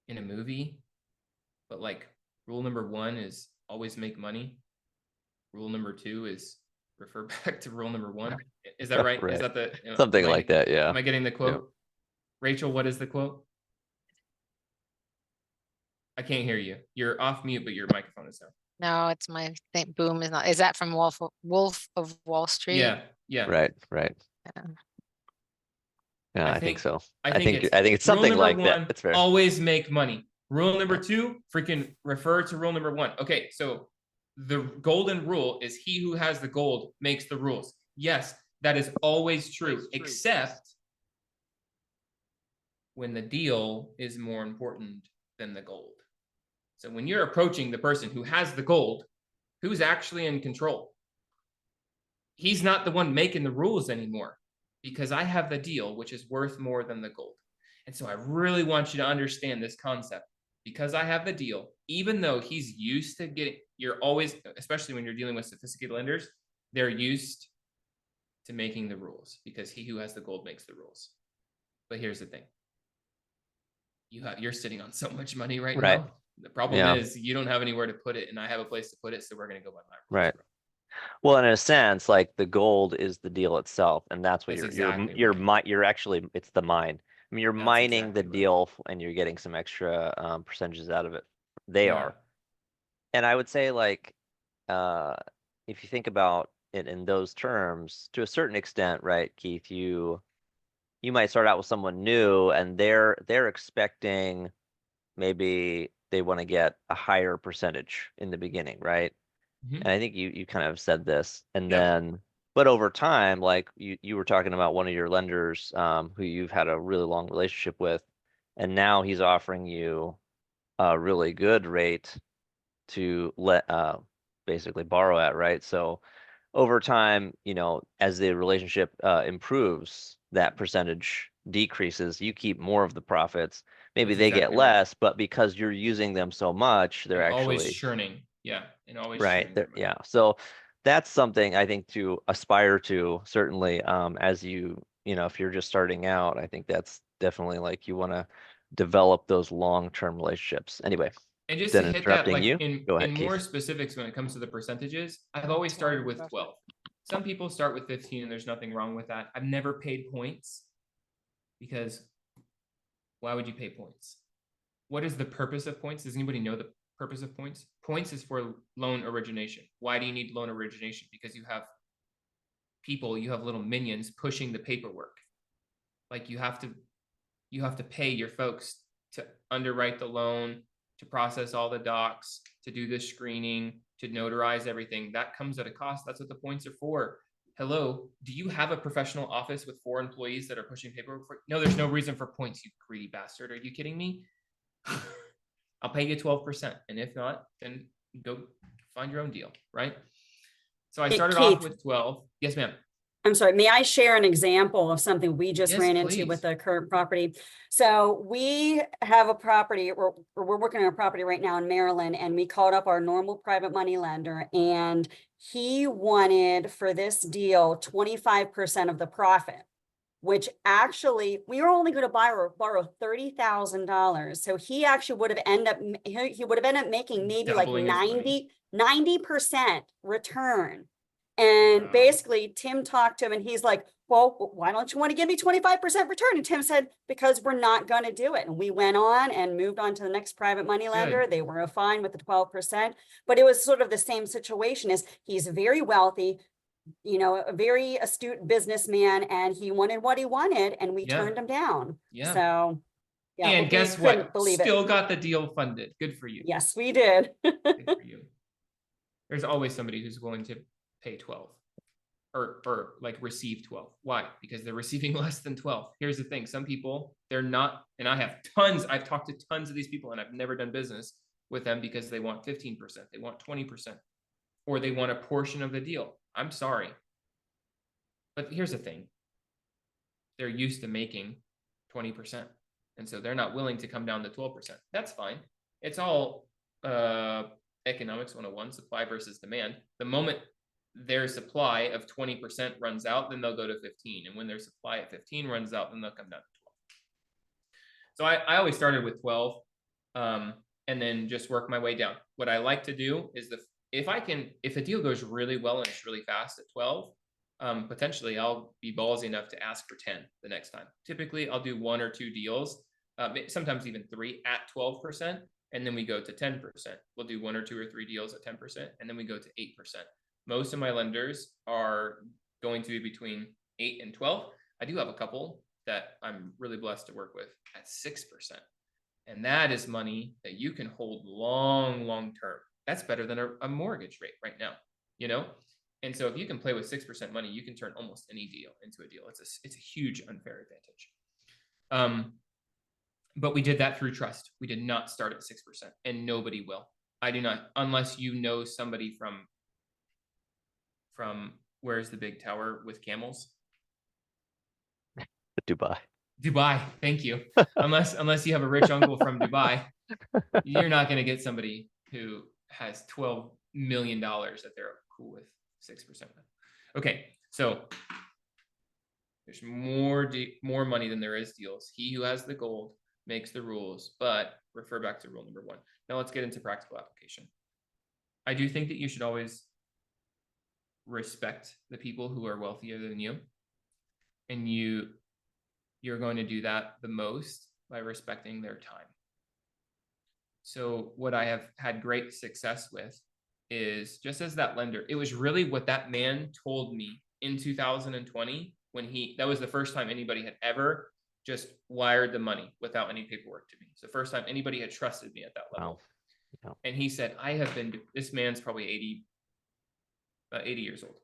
in a movie, but like rule number 1 is always make money. Rule number 2 is refer back to rule number 1. Is that right? Right. Is that Something like that? Yeah. Am I getting the quote? Yep. Rachel, what is the quote? I can't hear you. You're off mute, but your microphone is down. No, it's my thing. Boom is not. Is that from Wolf of Wall Street? Yeah, yeah. Right, right. Yeah. Yeah, I I think think- so. I I think it's it's rule something number like that. one, That's fair. always make money. Rule number two, freaking refer to rule number one. Okay, so the golden rule is he who has the gold makes the rules. Yes, that is always true, except when the deal is more important than the gold. So when you're approaching the person who has the gold, who's actually in control, he's not the one making the rules anymore, because I have the deal, which is worth more than the gold. And so I really want you to understand this concept. Because I have the deal, even though he's used to getting, you're always, especially when you're dealing with sophisticated lenders, they're used to making the rules, because he who has the gold makes the rules. But here's the thing. You're sitting on so much money right Right. now. The problem Yeah. is you don't have anywhere to put it, and I have a place to put it, so we're gonna go by my rules, Right. bro. Well, in a sense, like the gold is the deal itself, and that's what That's you're exactly you're right. you're actually, it's the mine. I mean, you're That's mining the exactly right. deal and you're getting some extra percentages out of it. They Yeah. are. And I would say like uh if you think about it in those terms, to a certain extent, right, Keith, you might start out with someone new and they're expecting maybe they want to get a higher percentage in the beginning, right? Mhm. And I think you kind of said this, and Yep. then but over time, like you were talking about one of your lenders who you've had a really long relationship with, and now he's offering you a really good rate to let basically borrow at, right? So over time, as the relationship improves, that percentage decreases, you keep more of the profits. Maybe That's they get exactly right. less, but because you're using them so much, they're And always actually churning. Yeah, and always right churning there. for money. Yeah. So that's something I think to aspire to, certainly, as if you're just starting out, I think that's definitely like you want to develop those long-term relationships. Anyway, And just to then hit that, interrupting like you. Go in ahead, more Keith. specifics when it comes to the percentages, I've always started with 12. Some people start with 15, and there's nothing wrong with that. I've never paid points, because why would you pay points? What is the purpose of points? Does anybody know the purpose of points? Points is for loan origination. Why do you need loan origination? Because you have little minions pushing the paperwork. Like you have to pay your folks to underwrite the loan, to process all the docs, to do the screening, to notarize everything. That comes at a cost. That's what the points are for. Hello, do you have a professional office with 4 employees that are pushing paperwork for? No, there's no reason for points, you greedy bastard. Are you kidding me? I'll pay you 12%. And if not, then go find your own deal, right? So I Hey, started off Keith. with 12. Yes, ma'am. I'm sorry, may I share an example of something we just Yes, ran into please. with a current property? So we have a property, we're working on a property right now in Maryland, and we called up our normal private money lender, and he wanted for this deal 25% of the profit, which actually we were only going to borrow $30,000. So he actually would have he would have ended up making maybe like Doubling his money. 90% return. And Wow. basically Tim talked to him and he's like, well, why don't you want to give me 25% return? And Tim said, because we're not going to do it. And we went on and moved on to the next private money lender. Good. They were fine with the 12%, but it was sort of the same situation as he's very wealthy, a very astute businessman, and he wanted what he wanted and we Yeah. turned him down. Yeah. So yeah. And we guess couldn't what? believe it. Still got the deal funded. Good for you. Yes, we did. Good for you. There's always somebody who's willing to pay 12 or like receive 12. Why? Because they're receiving less than 12. Here's the thing. Some people, they're not, and I've talked to tons of these people and I've never done business with them because they want 15%, they want 20%, or they want a portion of the deal. I'm sorry. But here's the thing. They're used to making 20%. And so they're not willing to come down to 12%. That's fine. It's all economics 101, supply versus demand. The moment their supply of 20% runs out, then they'll go to 15. And when their supply at 15 runs out, then they'll come down to 12. So I always started with 12 and then just work my way down. What I like to do is if a deal goes really well and it's really fast at 12, potentially I'll be ballsy enough to ask for 10 the next time. Typically I'll do 1 or 2 deals, sometimes even 3 at 12%. and then we go to 10%. We'll do 1 or 2 or 3 deals at 10%, and then we go to 8%. Most of my lenders are going to be between 8 and 12. I do have a couple that I'm really blessed to work with at 6%. And that is money that you can hold long term. That's better than a mortgage rate right now, you know? And so if you can play with 6% money, you can turn almost any deal into a deal. It's a huge unfair advantage. But we did that through trust. We did not start at 6%, and nobody will. I do not, unless you know somebody from where's the big tower with camels? Dubai. Dubai. Thank you. Unless you have a rich uncle from Dubai, you're not going to get somebody who has $12 million that they're cool with 6%. Okay, so there's more money than there is deals. He who has the gold makes the rules, but refer back to rule number 1. Now let's get into practical application. I do think that you should always respect the people who are wealthier than you, and you're going to do that the most by respecting their time. So what I have had great success with is, just as that lender, it was really what that man told me in 2020 when that was the first time anybody had ever just wired the money without any paperwork to me. It's the first time anybody had trusted me at that level. Wow. And he said, this man's probably 80 years old.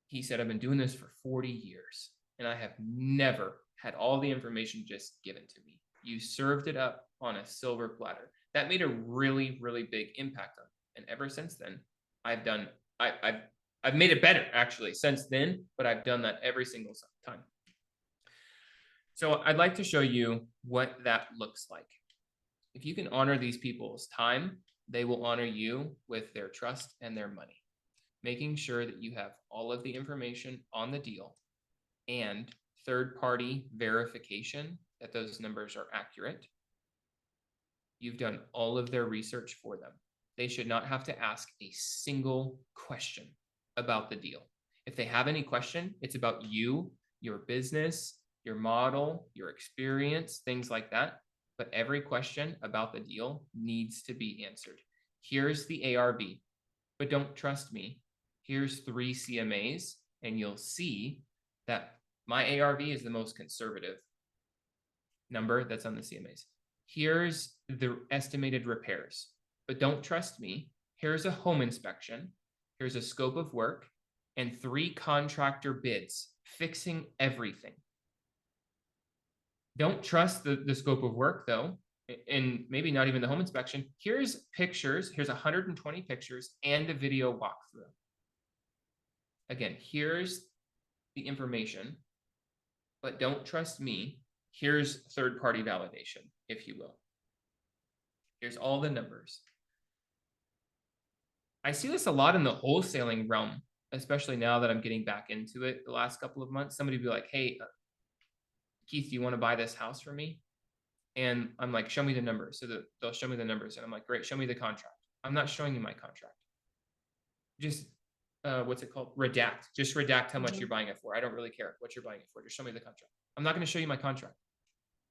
He said, I've been doing this for 40 years and I have never had all the information just given to me. You served it up on a silver platter. That made a really, really big impact on me. And ever since then, I've made it better actually since then, but I've done that every single time. So I'd like to show you what that looks like. If you can honor these people's time, they will honor you with their trust and their money, making sure that you have all of the information on the deal and third-party verification that those numbers are accurate. You've done all of their research for them. They should not have to ask a single question about the deal. If they have any question, it's about you, your business, your model, your experience, things like that. But every question about the deal needs to be answered. Here's the ARV, but don't trust me. Here's 3 CMAs, and you'll see that my ARV is the most conservative number that's on the CMAs. Here's the estimated repairs, but don't trust me. Here's a home inspection. Here's a scope of work and 3 contractor bids fixing everything. Don't trust the scope of work though, and maybe not even the home inspection. Here's pictures. Here's 120 pictures and a video walkthrough. Again, here's the information, but don't trust me. Here's third-party validation, if you will. Here's all the numbers. I see this a lot in the wholesaling realm, especially now that I'm getting back into it the last couple of months. Somebody be like, hey, Keith, do you want to buy this house for me? And I'm like, show me the numbers. So they'll show me the numbers. And I'm like, great, show me the contract. I'm not showing you my contract. Just, what's it called? Redact. Just redact how much you're buying it for. I don't really care what you're buying it for. Just show me the contract. I'm not going to show you my contract.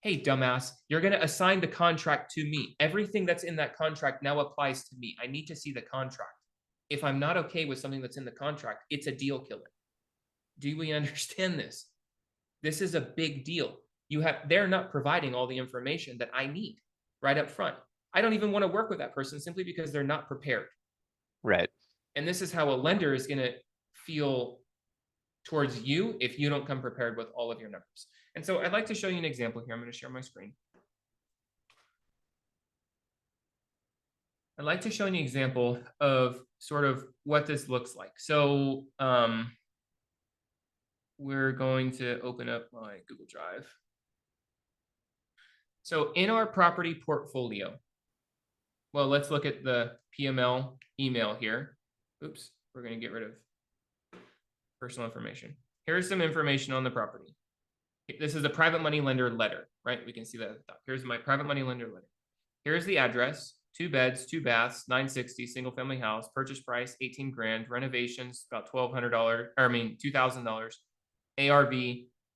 Hey, dumbass, you're going to assign the contract to me. Everything that's in that contract now applies to me. I need to see the contract. If I'm not okay with something that's in the contract, it's a deal killer. Do we understand this? This is a big deal. They're not providing all the information that I need right up front. I don't even want to work with that person simply because they're not prepared. Right. And this is how a lender is going to feel towards you if you don't come prepared with all of your numbers. And so I'd like to show you an example here. I'm going to share my screen. I'd like to show you an example of sort of what this looks like. So we're going to open up my Google Drive. So in our property portfolio, well, let's look at the PML email here. Oops, we're going to get rid of personal information. Here's some information on the property. This is a private money lender letter, right? We can see that at the top. Here's my private money lender letter. Here's the address, 2 beds, 2 baths, 960, single family house, purchase price, 18 grand, renovations, about $2,000, ARV,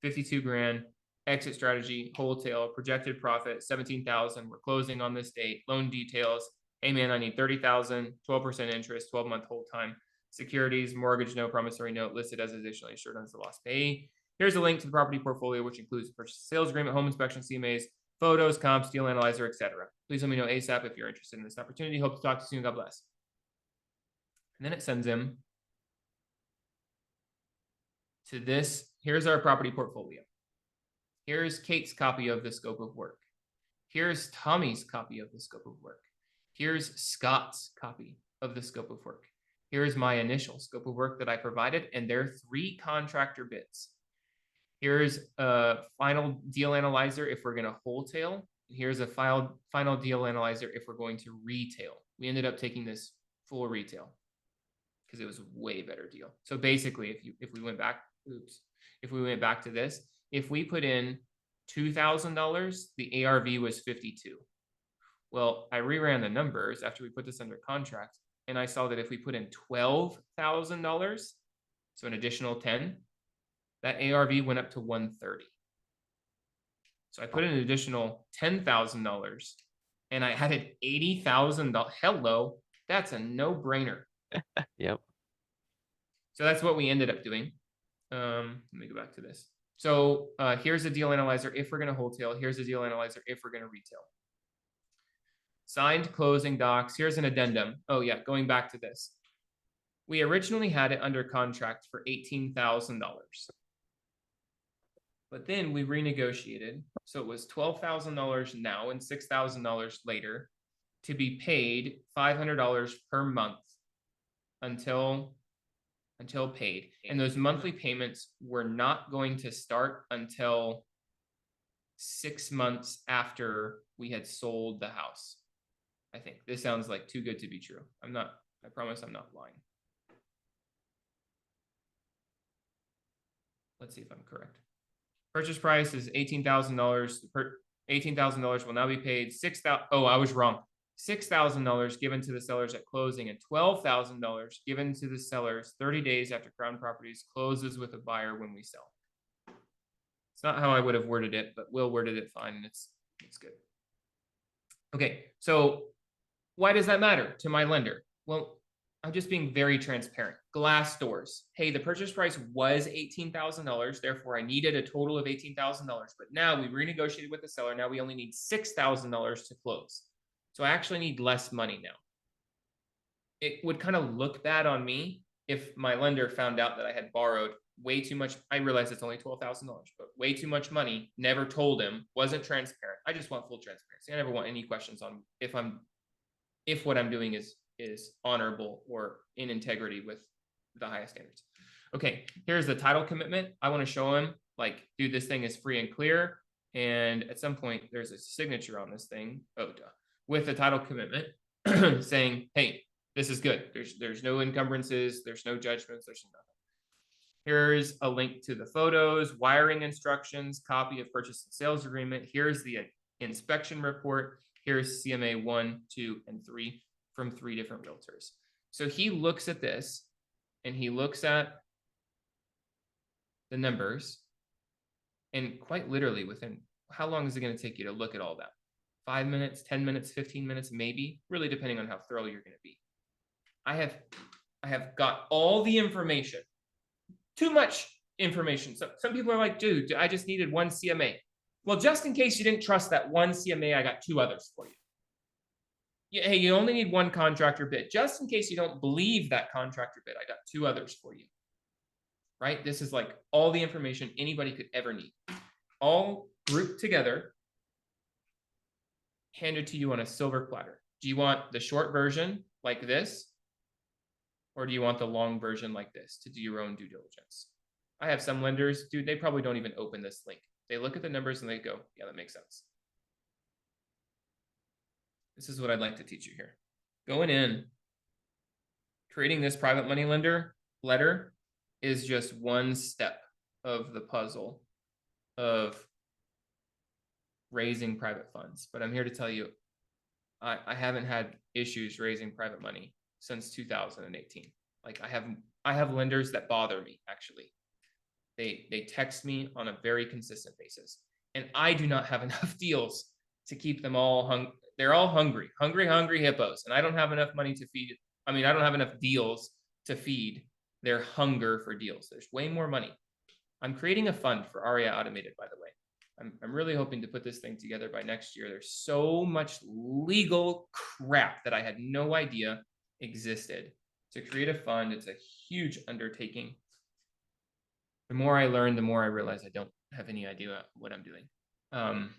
52 grand, exit strategy, wholesale, projected profit, 17,000. We're closing on this date. Loan details. Hey man, I need 30,000, 12% interest, 12-month hold time. Securities, mortgage note, promissory note listed as additionally insured as the lost payee. Here's a link to the property portfolio, which includes purchase sales agreement, home inspection, CMAs, photos, comps, deal analyzer, etc. Please let me know ASAP if you're interested in this opportunity. Hope to talk to you soon. God bless. And then it sends him to this. Here's our property portfolio. Here's Kate's copy of the scope of work. Here's Tommy's copy of the scope of work. Here's Scott's copy of the scope of work. Here's my initial scope of work that I provided, and there are 3 contractor bids. Here's a final deal analyzer if we're going to wholesale. Here's a final deal analyzer if we're going to retail. We ended up taking this full retail because it was a way better deal. So basically, if we went back to this, if we put in $2,000, the ARV was 52. Well, I reran the numbers after we put this under contract, and I saw that if we put in $12,000, so an additional 10, that ARV went up to 130. So I put in an additional $10,000 and I added $80,000. Hello, that's a no-brainer. Yep. So that's what we ended up doing. Let me go back to this. So here's a deal analyzer if we're going to wholesale. Here's a deal analyzer if we're going to retail. Signed closing docs. Here's an addendum. Oh yeah, going back to this. We originally had it under contract for $18,000. But then we renegotiated. So it was $12,000 now and $6,000 later to be paid $500 per month until paid. And those monthly payments were not going to start until 6 months after we had sold the house. I think this sounds like too good to be true. I promise I'm not lying. Let's see if I'm correct. Purchase price is $18,000. $18,000 will now be paid. Oh, I was wrong. $6,000 given to the sellers at closing and $12,000 given to the sellers 30 days after Crown Properties closes with a buyer when we sell. It's not how I would have worded it, but Will worded it fine, and it's good. Okay, so why does that matter to my lender? Well, I'm just being very transparent. Glass doors. Hey, the purchase price was $18,000. Therefore, I needed a total of $18,000. But now we renegotiated with the seller. Now we only need $6,000 to close. So I actually need less money now. It would kind of look bad on me if my lender found out that I had borrowed way too much. I realize it's only $12,000, but way too much money. Never told him. Wasn't transparent. I just want full transparency. I never want any questions on if what I'm doing is honorable or in integrity with the highest standards. Okay, here's the title commitment. I want to show him, like, dude, this thing is free and clear. And at some point, there's a signature on this thing, with the title commitment saying, hey, this is good. There's no encumbrances. There's no judgments. There's nothing. Here's a link to the photos, wiring instructions, copy of purchase and sales agreement. Here's the inspection report. Here's CMA 1, 2, and 3 from 3 different realtors. So he looks at this and he looks at the numbers, and quite literally within, how long is it going to take you to look at all that? 5 minutes, 10 minutes, 15 minutes, maybe, really depending on how thorough you're going to be. I have got all the information, too much information. So some people are like, dude, I just needed 1 CMA. Well, just in case you didn't trust that 1 CMA, I got 2 others for you. Hey, you only need 1 contractor bid. Just in case you don't believe that contractor bid, I got 2 others for you. Right? This is like all the information anybody could ever need. All grouped together, handed to you on a silver platter. Do you want the short version like this? Or do you want the long version like this to do your own due diligence? I have some lenders, dude, they probably don't even open this link. They look at the numbers and they go, yeah, that makes sense. This is what I'd like to teach you here. Going in, creating this private money lender letter is just one step of the puzzle of raising private funds. But I'm here to tell you, I haven't had issues raising private money since 2018. Like I have lenders that bother me, actually. They text me on a very consistent basis. and I do not have enough deals to keep them all they're all hungry hippos, and I don't have enough money to feed. I mean, I don't have enough deals to feed their hunger for deals. There's way more money. I'm creating a fund for ARIA Automated, by the way. I'm really hoping to put this thing together by next year. There's so much legal crap that I had no idea existed. To create a fund, it's a huge undertaking. The more I learn, the more I realize I don't have any idea what I'm doing. I'm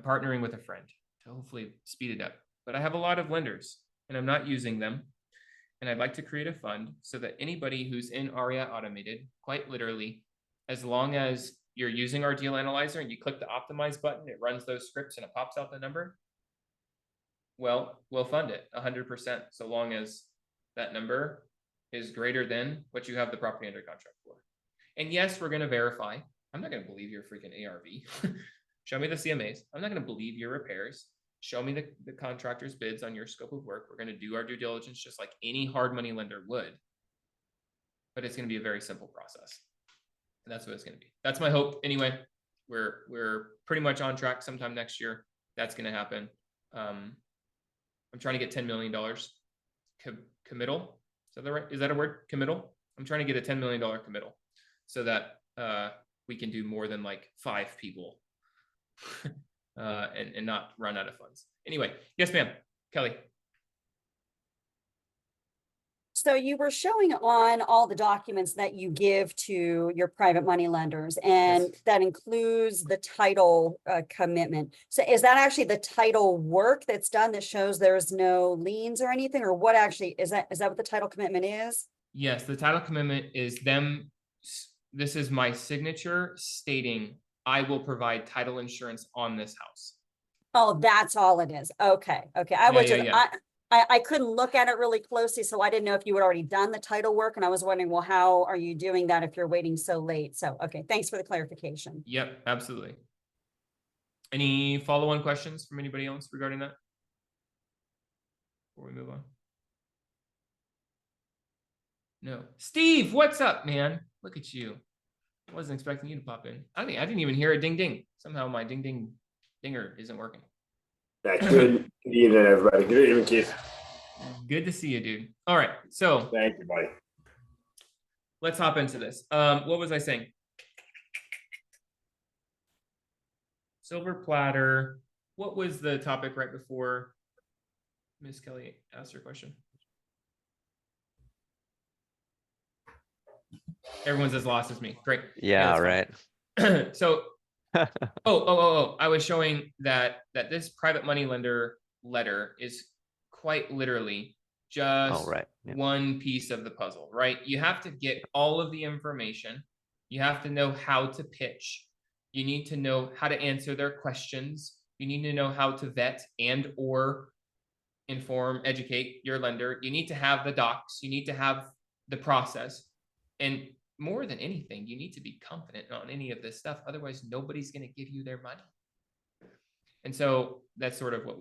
partnering with a friend to hopefully speed it up. But I have a lot of lenders, and I'm not using them. And I'd like to create a fund so that anybody who's in ARIA Automated, quite literally, as long as you're using our deal analyzer and you click the optimize button, it runs those scripts and it pops out the number. Well, we'll fund it 100%, so long as that number is greater than what you have the property under contract for. And yes, we're going to verify. I'm not going to believe your freaking ARV. Show me the CMAs. I'm not going to believe your repairs. Show me the contractor's bids on your scope of work. We're going to do our due diligence just like any hard money lender would. But it's going to be a very simple process. And that's what it's going to be. That's my hope. Anyway, we're pretty much on track. Sometime next year, that's going to happen. I'm trying to get $10 million committal. Is that a word? Committal? I'm trying to get a $10 million committal so that we can do more than like 5 people and not run out of funds. Anyway, yes, ma'am. Kelly. So you were showing on all the documents that you give to your private money lenders, and Yes. that includes the title commitment. So is that actually the title work that's done that shows there's no liens or anything, or what actually is that what the title commitment is? Yes, the title commitment is them. This is my signature stating I will provide title insurance on this house. Oh, that's all it is. Okay. Okay. I couldn't look at it really closely, so I didn't know if you had already done the title work, and I was wondering, well, how are you doing that if you're waiting so late? So, okay, thanks for the clarification. Yep, absolutely. Any follow-on questions from anybody else regarding that before we move on? No. Steve, what's up, man? Look at you. I wasn't expecting you to pop in. I didn't even hear a ding ding. Somehow my dinger isn't working. Yeah, good evening, everybody. Good evening, Keith. Good to see you, dude. All right, so Thank you, buddy. let's hop into this. What was I saying? Silver platter. What was the topic right before Miss Kelly asked her question? Everyone's as lost as me. Great. Yeah, that's right. fine. So, oh, I was showing that this private money lender letter is quite literally just Oh, right. Yeah. one piece of the puzzle, right? You have to get all of the information. You have to know how to pitch. You need to know how to answer their questions. You need to know how to vet and or inform, educate your lender. You need to have the docs. You need to have the process. And more than anything, you need to be confident on any of this stuff. Otherwise, nobody's going to give you their money. And so that's sort of what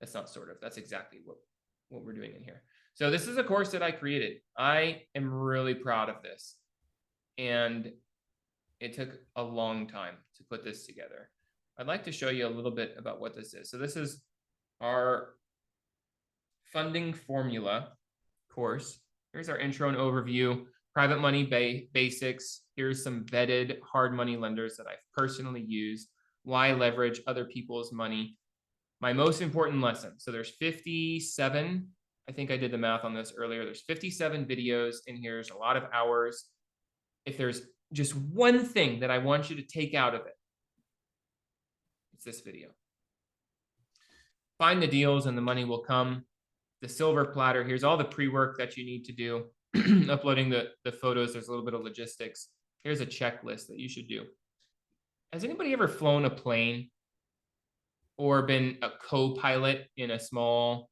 that's not sort of, that's exactly what we're doing in here. So this is a course that I created. I am really proud of this. And it took a long time to put this together. I'd like to show you a little bit about what this is. So this is our funding formula course. Here's our intro and overview, private money basics. Here's some vetted hard money lenders that I've personally used, why leverage other people's money. My most important lesson. So there's 57, I think I did the math on this earlier. There's 57 videos in here. There's a lot of hours. If there's just one thing that I want you to take out of it, it's this video. Find the deals and the money will come. The silver platter, here's all the pre-work that you need to do. Uploading the photos, there's a little bit of logistics. Here's a checklist that you should do. Has anybody ever flown a plane or been a co-pilot in a small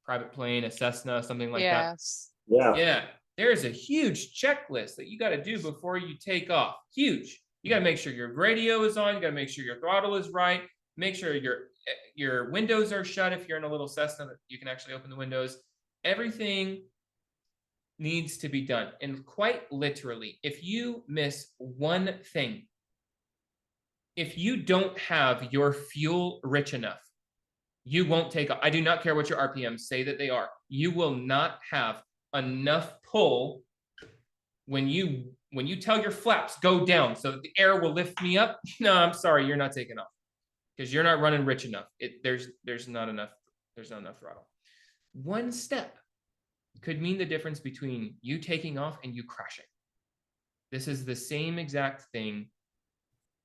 private plane, a Cessna, something like that? Yes. Yeah. Yeah, there's a huge checklist that you got to do before you take off. Huge. You got to make sure your radio is on. You got to make sure your throttle is right. Make sure your windows are shut. If you're in a little Cessna, that you can actually open the windows. Everything needs to be done. And quite literally, if you miss one thing, if you don't have your fuel rich enough, you won't take off. I do not care what your RPMs say that they are. You will not have enough pull when you tell your flaps go down so that the air will lift me up. No, I'm sorry, you're not taking off because you're not running rich enough. There's not enough throttle. One step could mean the difference between you taking off and you crashing. This is the same exact thing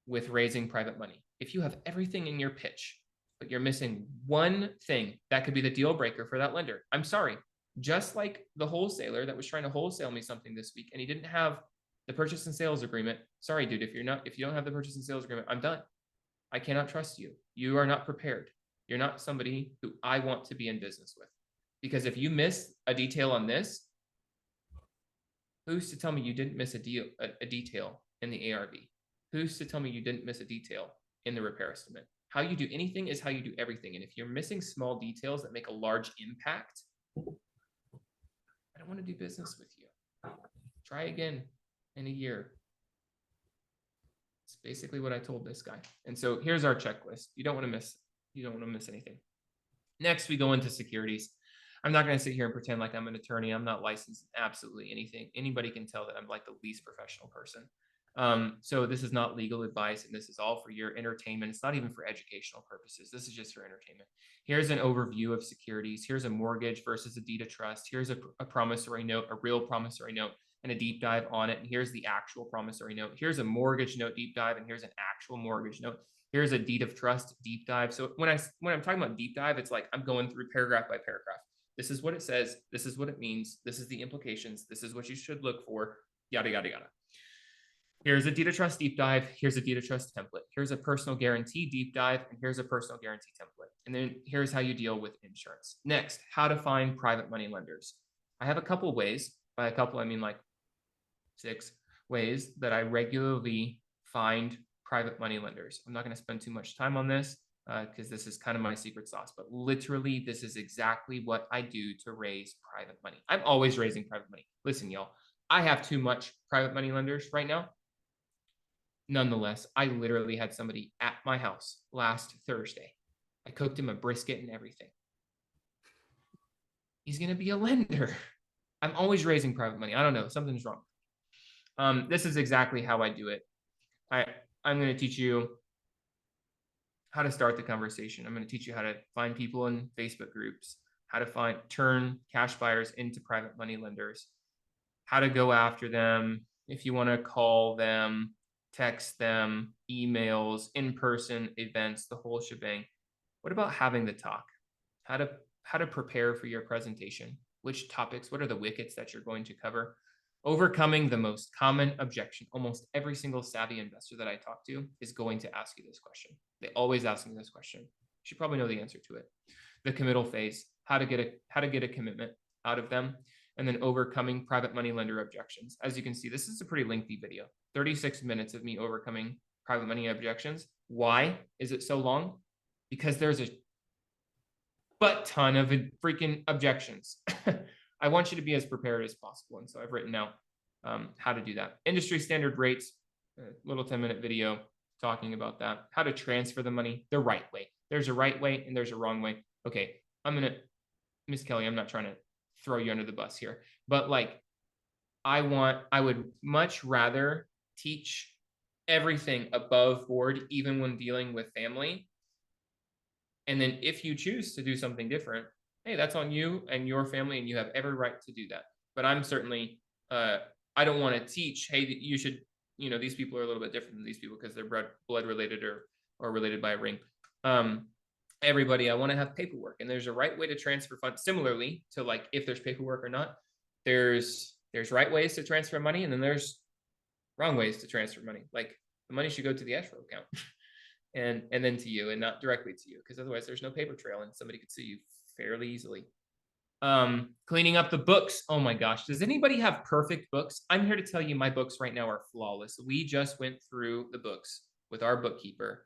with raising private money. If you have everything in your pitch, but you're missing one thing, that could be the deal breaker for that lender. I'm sorry. Just like the wholesaler that was trying to wholesale me something this week and he didn't have the purchase and sales agreement. Sorry, dude, if you don't have the purchase and sales agreement, I'm done. I cannot trust you. You are not prepared. You're not somebody who I want to be in business with. Because if you miss a detail on this, who's to tell me you didn't miss a detail in the ARV? Who's to tell me you didn't miss a detail in the repair estimate? How you do anything is how you do everything. And if you're missing small details that make a large impact, I don't want to do business with you. Try again in a year. It's basically what I told this guy. And so here's our checklist. You don't want to miss anything. Next, we go into securities. I'm not going to sit here and pretend like I'm an attorney. I'm not licensed in absolutely anything. Anybody can tell that I'm like the least professional person. So this is not legal advice, and this is all for your entertainment. It's not even for educational purposes. This is just for entertainment. Here's an overview of securities. Here's a mortgage versus a deed of trust. Here's a promissory note, a real promissory note, and a deep dive on it. And here's the actual promissory note. Here's a mortgage note deep dive, and here's an actual mortgage note. Here's a deed of trust deep dive. So when I'm talking about deep dive, it's like I'm going through paragraph by paragraph. This is what it says. This is what it means. This is the implications. This is what you should look for. Yada, yada, yada. Here's a deed of trust deep dive. Here's a deed of trust template. Here's a personal guarantee deep dive. And here's a personal guarantee template. And then here's how you deal with insurance. Next, how to find private money lenders. I have a couple ways. By a couple, I mean like 6 ways that I regularly find private money lenders. I'm not going to spend too much time on this because this is kind of my secret sauce, but literally this is exactly what I do to raise private money. I'm always raising private money. Listen, y'all, I have too much private money lenders right now. Nonetheless, I literally had somebody at my house last Thursday. I cooked him a brisket and everything. He's going to be a lender. I'm always raising private money. I don't know. Something's wrong. This is exactly how I do it. I'm going to teach you how to start the conversation. I'm going to teach you how to find people in Facebook groups, how to turn cash buyers into private money lenders, how to go after them. If you want to call them, text them, emails, in-person events, the whole shebang. What about having the talk? How to prepare for your presentation? Which topics? What are the wickets that you're going to cover? Overcoming the most common objection. Almost every single savvy investor that I talk to is going to ask you this question. They always ask me this question. You should probably know the answer to it. The committal phase, how to get a commitment out of them, and then overcoming private money lender objections. As you can see, this is a pretty lengthy video. 36 minutes of me overcoming private money objections. Why is it so long? Because there's a butt ton of freaking objections. I want you to be as prepared as possible. And so I've written out how to do that. Industry standard rates, a little 10-minute video talking about that. How to transfer the money the right way. There's a right way and there's a wrong way. Okay, Miss Kelly, I'm not trying to throw you under the bus here, but like, I would much rather teach everything above board, even when dealing with family. And then if you choose to do something different, hey, that's on you and your family, and you have every right to do that. But I'm certainly, I don't want to teach, hey, you should, these people are a little bit different than these people because they're blood related or related by a ring. Everybody, I want to have paperwork, and there's a right way to transfer funds. Similarly to like if there's paperwork or not, there's right ways to transfer money, and then there's wrong ways to transfer money. Like the money should go to the escrow account and then to you and not directly to you, because otherwise there's no paper trail and somebody could sue you fairly easily. Cleaning up the books. Oh my gosh. Does anybody have perfect books? I'm here to tell you my books right now are flawless. We just went through the books with our bookkeeper.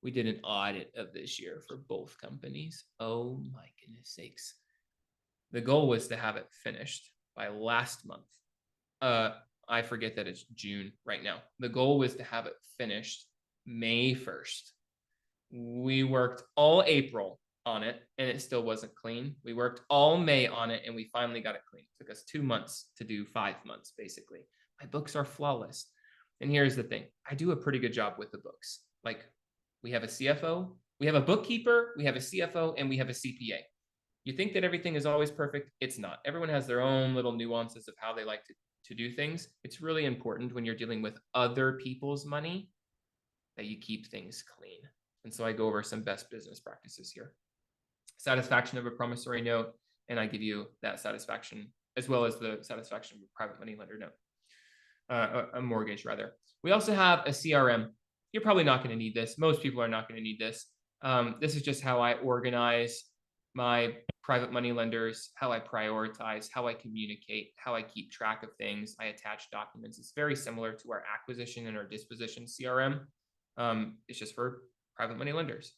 We did an audit of this year for both companies. Oh my goodness sakes. The goal was to have it finished by last month. I forget that it's June right now. The goal was to have it finished May 1st. We worked all April on it and it still wasn't clean. We worked all May on it and we finally got it clean. It took us 2 months to do 5 months, basically. My books are flawless. And here's the thing. I do a pretty good job with the books. Like, we have a CFO, we have a bookkeeper, we have a CFO, and we have a CPA. You think that everything is always perfect. It's not. Everyone has their own little nuances of how they like to do things. It's really important when you're dealing with other people's money that you keep things clean. And so I go over some best business practices here. Satisfaction of a promissory note, and I give you that satisfaction as well as the satisfaction of a private money lender note, a mortgage rather. We also have a CRM. You're probably not going to need this. Most people are not going to need this. This is just how I organize my private money lenders, how I prioritize, how I communicate, how I keep track of things. I attach documents. It's very similar to our acquisition and our disposition CRM. It's just for private money lenders.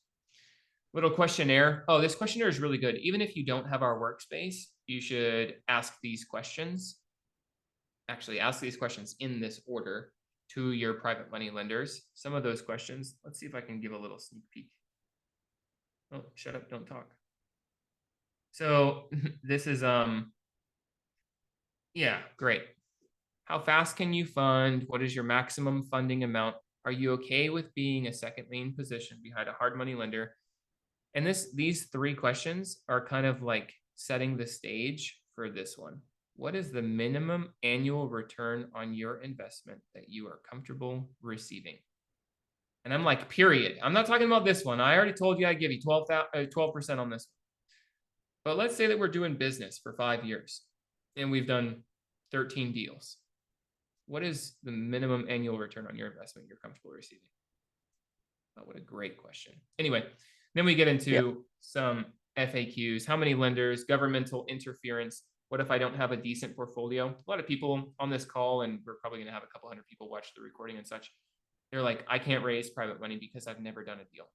Little questionnaire. Oh, this questionnaire is really good. Even if you don't have our workspace, you should ask these questions. Actually, ask these questions in this order to your private money lenders. Some of those questions, let's see if I can give a little sneak peek. Oh, shut up, don't talk. So this is, yeah, great. How fast can you fund? What is your maximum funding amount? Are you okay with being a second lien position behind a hard money lender? And these 3 questions are kind of like setting the stage for this one. What is the minimum annual return on your investment that you are comfortable receiving? And I'm like, period. I'm not talking about this one. I already told you I'd give you 12% on this one. But let's say that we're doing business for 5 years and we've done 13 deals. What is the minimum annual return on your investment you're comfortable receiving? Oh, what a great question. Anyway, then we get into some FAQs. How many lenders, governmental interference? What if I don't have a decent portfolio? A lot of people on this call, and we're probably going to have a couple hundred people watch the recording and such. They're like, I can't raise private money because I've never done a deal.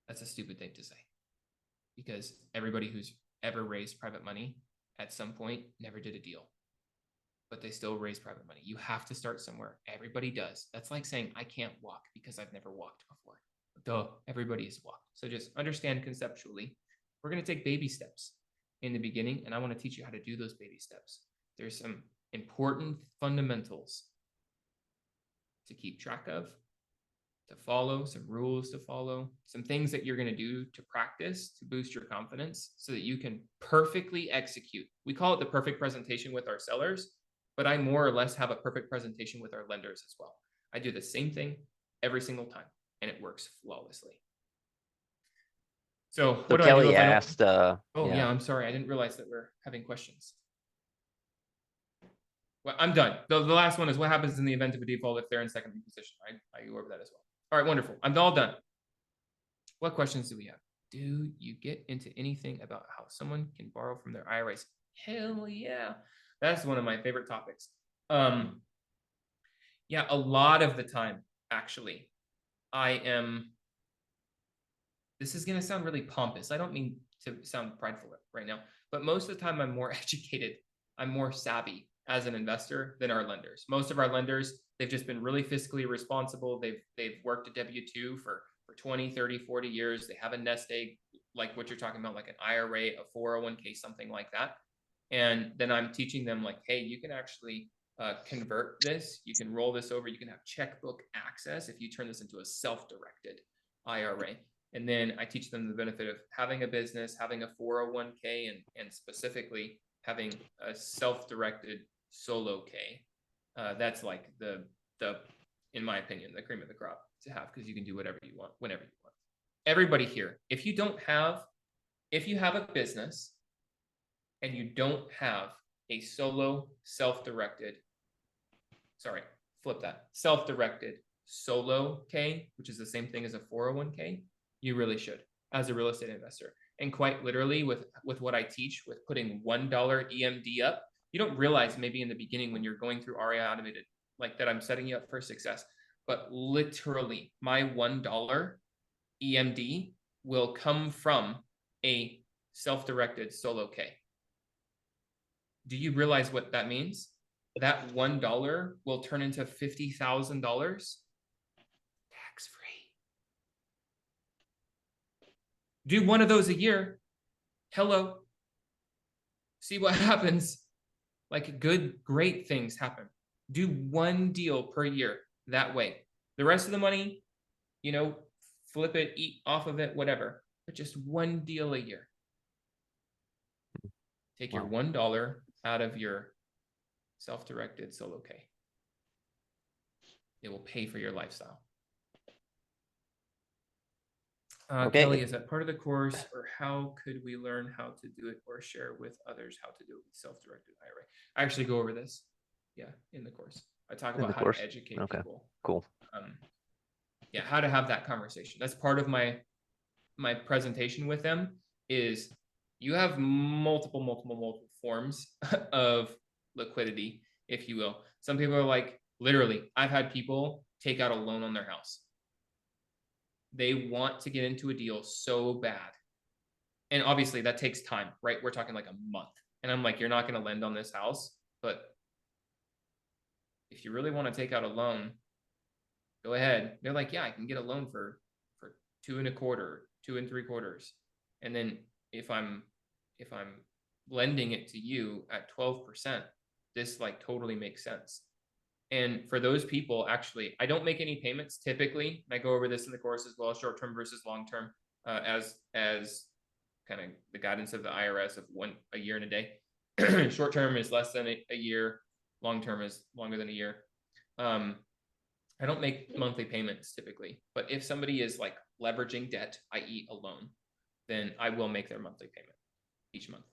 That's a stupid thing to say, because everybody who's ever raised private money at some point never did a deal, but they still raise private money. You have to start somewhere. Everybody does. That's like saying I can't walk because I've never walked before. Duh, everybody has walked. So just understand conceptually, we're going to take baby steps in the beginning, and I want to teach you how to do those baby steps. There's some important fundamentals to keep track of, to follow, some rules to follow, some things that you're going to do to practice to boost your confidence so that you can perfectly execute. We call it the perfect presentation with our sellers, but I more or less have a perfect presentation with our lenders as well. I do the same thing every single time, and it works flawlessly. So what do I do Kelly if I don't- asked, Oh yeah, I'm sorry. I didn't realize that we're having questions. Well, I'm done. The last one is what happens in the event of a default if they're in second position. I go over that as well. All right, wonderful. I'm all done. What questions do we have? Do you get into anything about how someone can borrow from their IRAs? Hell yeah. That's one of my favorite topics. Yeah, a lot of the time, actually, this is going to sound really pompous. I don't mean to sound prideful right now, but most of the time I'm more educated. I'm more savvy as an investor than our lenders. Most of our lenders, they've just been really fiscally responsible. They've worked a W-2 for 20, 30, 40 years. They have a nest egg, like what you're talking about, like an IRA, a 401k, something like that. And then I'm teaching them like, hey, you can actually convert this. You can roll this over. You can have checkbook access if you turn this into a self-directed IRA. And then I teach them the benefit of having a business, having a 401k, and specifically having a self-directed solo K. That's like the, in my opinion, the cream of the crop to have, because you can do whatever you want, whenever you want. Everybody here, if you have a business and you don't have a solo self-directed, self-directed solo K, which is the same thing as a 401k, you really should as a real estate investor. And quite literally with what I teach, with putting $1 EMD up, you don't realize maybe in the beginning when you're going through REI Automated, like that I'm setting you up for success, but literally my $1 EMD will come from a self-directed solo K. Do you realize what that means? that $1 will turn into $50,000 tax-free. Do one of those a year. Hello. See what happens. Like great things happen. Do one deal per year that way. The rest of the money, you know, flip it, eat off of it, whatever. But just one deal a year. Take your Wow. $1 out of your self-directed solo K. It will pay for your lifestyle. Okay. Kelly, is that part of the course, or how could we learn how to do it or share with others how to do it with self-directed IRA? I actually go over this, in the course. I talk In the about how course? to educate Okay. people. Cool. How to have that conversation. That's part of my presentation with them. Is you have multiple forms of liquidity, if you will. Some people are like, literally, I've had people take out a loan on their house. They want to get into a deal so bad. And obviously that takes time, right? We're talking like a month. And I'm like, you're not going to lend on this house, but if you really want to take out a loan, go ahead. They're like, yeah, I can get a loan for 2.25, 2 3/4. And then if I'm lending it to you at 12%, this like totally makes sense. And for those people, actually, I don't make any payments typically. And I go over this in the course as well, short-term versus long-term, as kind of the guidance of the IRS of a year and a day. Short-term is less than a year. Long-term is longer than a year. I don't make monthly payments typically, but if somebody is like leveraging debt, i.e. a loan, then I will make their monthly payment each month.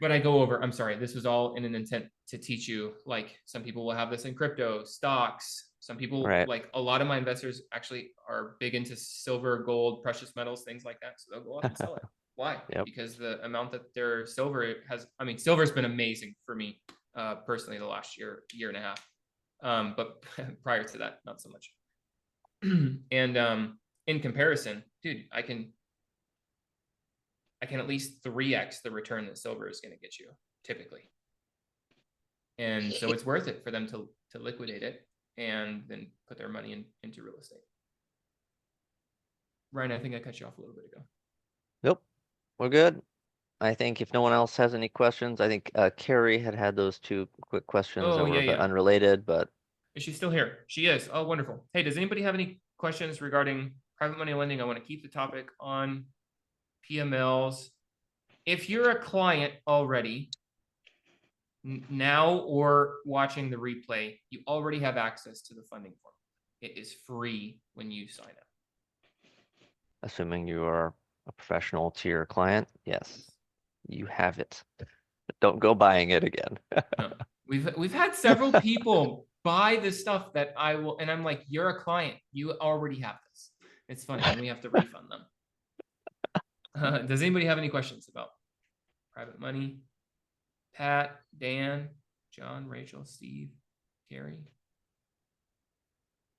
But I go over, I'm sorry, this was all in an intent to teach you, like some people will have this in crypto, stocks. Some people, Right. like a lot of my investors actually are big into silver, gold, precious metals, things like that. So they'll go up and sell it. Why? Yep. Because the amount that their silver has, silver's been amazing for me personally the last year and a half. But prior to that, not so much. And in comparison, dude, I can at least 3x the return that silver is going to get you typically. And so it's worth it for them to liquidate it and then put their money into real estate. Ryan, I think I cut you off a little bit ago. Nope. We're good. I think if no one else has any questions, I think Carrie had those 2 quick questions that Oh, were a bit yeah. unrelated, but Is she still here? She is. Oh, wonderful. Hey, does anybody have any questions regarding private money lending? I want to keep the topic on PMLs. If you're a client already, now or watching the replay, you already have access to the funding form. It is free when you sign up. assuming you are a professional to your client, yes, you have it. But don't go buying it again. No. We've had several people buy the stuff that I will, and I'm like, you're a client, you already have this. It's funny, and we have to refund them. Does anybody have any questions about private money? Pat, Dan, John, Rachel, Steve, Gary,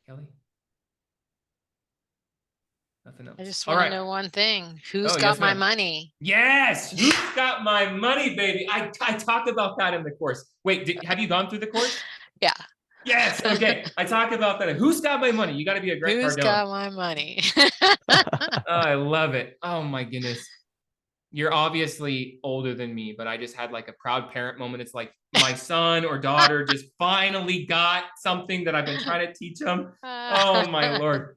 Kelly? Nothing else. I just All want to right. know one thing. Who's Oh, got yes, my ma'am. money? Yes, who's got my money, baby? I talked about that in the course. Wait, have you gone through the course? Yeah. Yes. Okay. I talked about that. Who's got my money? You got to be a Grant Who's Cardone. got my money? Oh, I love it. Oh my goodness. You're obviously older than me, but I just had like a proud parent moment. It's like my son or daughter just finally got something that I've been trying to teach them. Oh my Lord.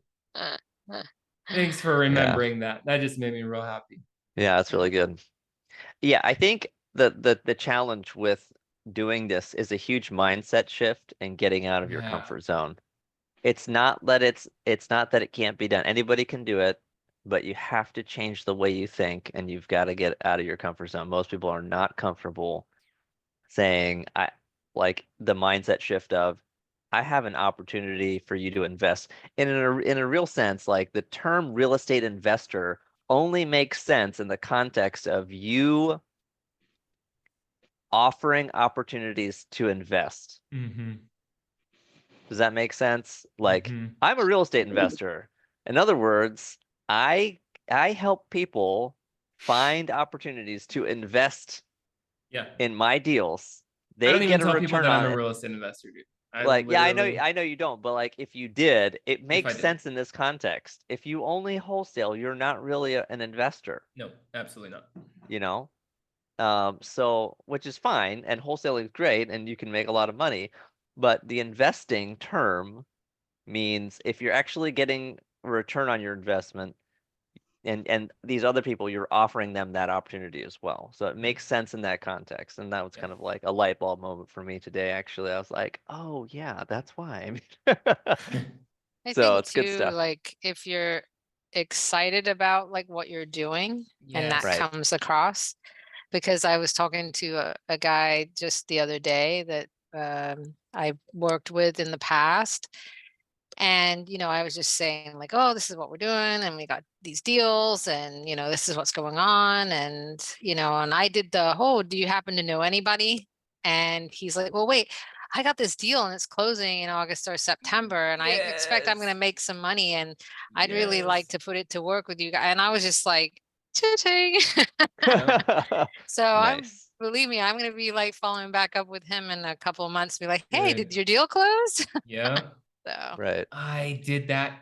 Thanks for remembering that. That just made me real happy. Yeah, that's really good. Yeah, I think the challenge with doing this is a huge mindset shift and getting out of your Yeah. comfort zone. It's not that it can't be done. Anybody can do it, but you have to change the way you think and you've got to get out of your comfort zone. Most people are not comfortable saying like the mindset shift of I have an opportunity for you to invest. And in a real sense, like the term real estate investor only makes sense in the context of you offering opportunities to invest. Mm-hmm. Does that make sense? Like Mhm. I'm a real estate investor. In other words, I help people find opportunities to invest Yeah. in my deals, I don't they even get a tell people return that I'm on a it. real estate investor, dude. Like, yeah, literally- I know you don't, but like if you did, it makes did. sense in this context. If you only wholesale, you're not really an investor, No, absolutely not. you know? So which is fine, and wholesaling is great, and you can make a lot of money, but the investing term means if you're actually getting a return on your investment, and these other people, you're offering them that opportunity as well. So it makes sense in that context. And that was Yeah. kind of like a light bulb moment for me today, actually. I was like, oh yeah, that's why. I So think it's good too, stuff. like if you're excited about like what you're doing and that Yes. Right. comes across, because I was talking to a guy just the other day that I worked with in the past. And, I was just saying like, oh, this is what we're doing. And we got these deals and, this is what's going on. And, and I did the whole, do you happen to know anybody? And he's like, well, wait, I got this deal and it's closing in August or September. And I expect I'm going to Yes. make some money and I'd really like Yes. to put it to work with you guys. And I was just like, cha-ching. So Nice. believe me, I'm going to be like following back up with him in a couple of months, be like, hey, Good. did your deal close? Yeah. So Right. I did that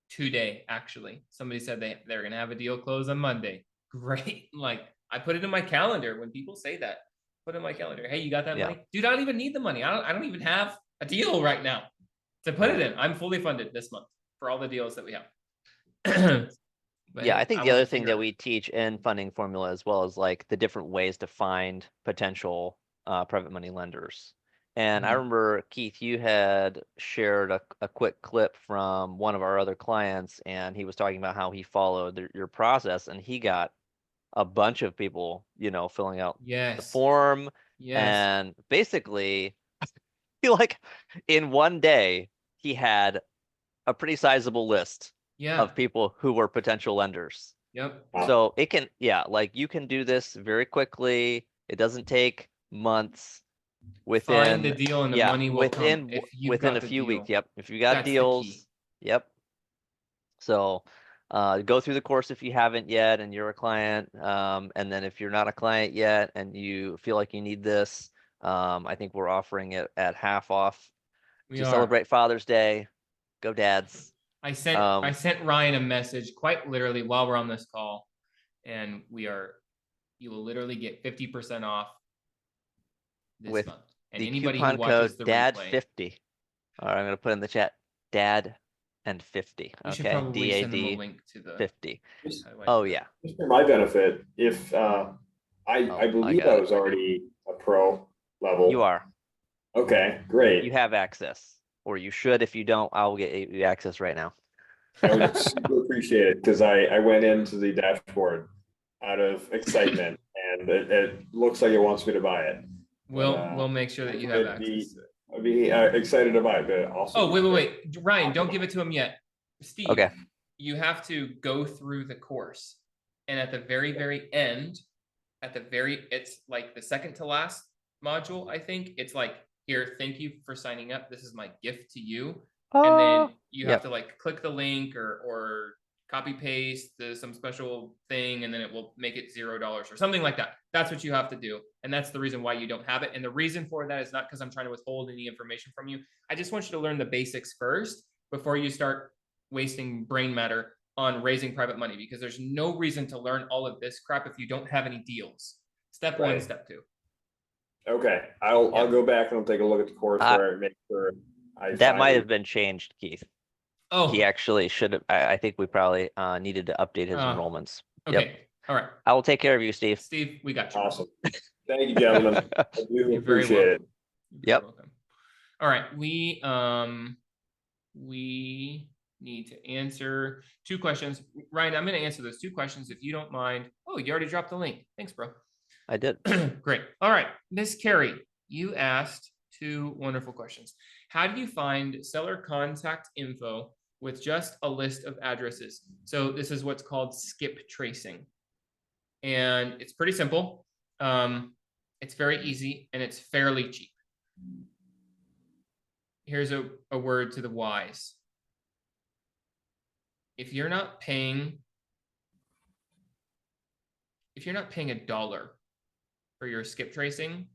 today, actually. Somebody said they're going to have a deal close on Monday. Great. Like, I put it in my calendar. When people say that, put it in my calendar. Hey, you got that Yeah. money? Dude, I don't even need the money. I don't even have a deal right now to put it in. I'm fully funded this month for all the deals that we have. But Yeah, hey, I think the want other to thing figure that out- we teach in funding formula as well is like the different ways to find potential private money lenders. And I Mhm. remember, Keith, you had shared a quick clip from one of our other clients, and he was talking about how he followed your process, and he got a bunch of people, filling out the Yes. form, Yes. and basically, he like in one day, he had a pretty sizable list Yeah. of people who were potential lenders. Yep. Wow. So it can, yeah, like you can do this very quickly. It doesn't take months. Find the Within, deal and the yeah, money will come if you've within got a the few weeks. deal. Yep. If you got That's the key. deals, yep. So go through the course if you haven't yet and you're a client. And then if you're not a client yet and you feel like you need this, I think we're offering it at half off We to are. celebrate Father's Day. Go dads. I sent Ryan a message quite literally while we're on this call, and you will literally get 50% off this With month. And the anybody who coupon watches code the DAD replay, 50. All right, I'm gonna put in the chat DAD and 50. we should Okay, probably send them a DAD link to the 50. Just, how do I Oh do that? yeah. just for my benefit, if Oh, I I believe got I it. was already a pro level. You are. Okay, great. You have access, or you should. If you don't, I'll get you access right now. I would super appreciate it because I went into the dashboard out of excitement and it looks like it wants me to buy it. We'll make sure that you have I'd be- access to it. I'd be excited to buy it, but also. Oh, wait. Ryan, don't give it to him yet. Steve, Okay. you have to go through the course. And at the very, very end, it's like the second to last module, I think. It's like, here, thank you for signing up. This is my gift to you. And then you have Yep. to like click the link or copy paste some special thing, and then it will make it $0 or something like that. That's what you have to do. And that's the reason why you don't have it. And the reason for that is not because I'm trying to withhold any information from you. I just want you to learn the basics first before you start wasting brain matter on raising private money, because there's no reason to learn all of this crap if you don't have any deals. Step one, Right. step two. Okay, I'll Yep. go back and I'll take a look at the course where I make sure I That might find- have been changed, Keith. Oh, He actually should have. I think we probably needed to update his Ah, enrollments. okay. Yep. All right. I will take care of you, Steve. Steve, we got you. Awesome. Thank you, gentlemen. I do You're very appreciate it. You're very Yep. welcome. All right. We need to answer 2 questions. Ryan, I'm going to answer those 2 questions if you don't mind. Oh, you already dropped the link. Thanks, bro. I did. Great. All right. Miss Carrie, you asked 2 wonderful questions. How do you find seller contact info with just a list of addresses? So this is what's called skip tracing. And it's pretty simple. It's very easy and it's fairly cheap. Here's a word to the wise. If you're not paying if you're not paying $1 for your skip tracing,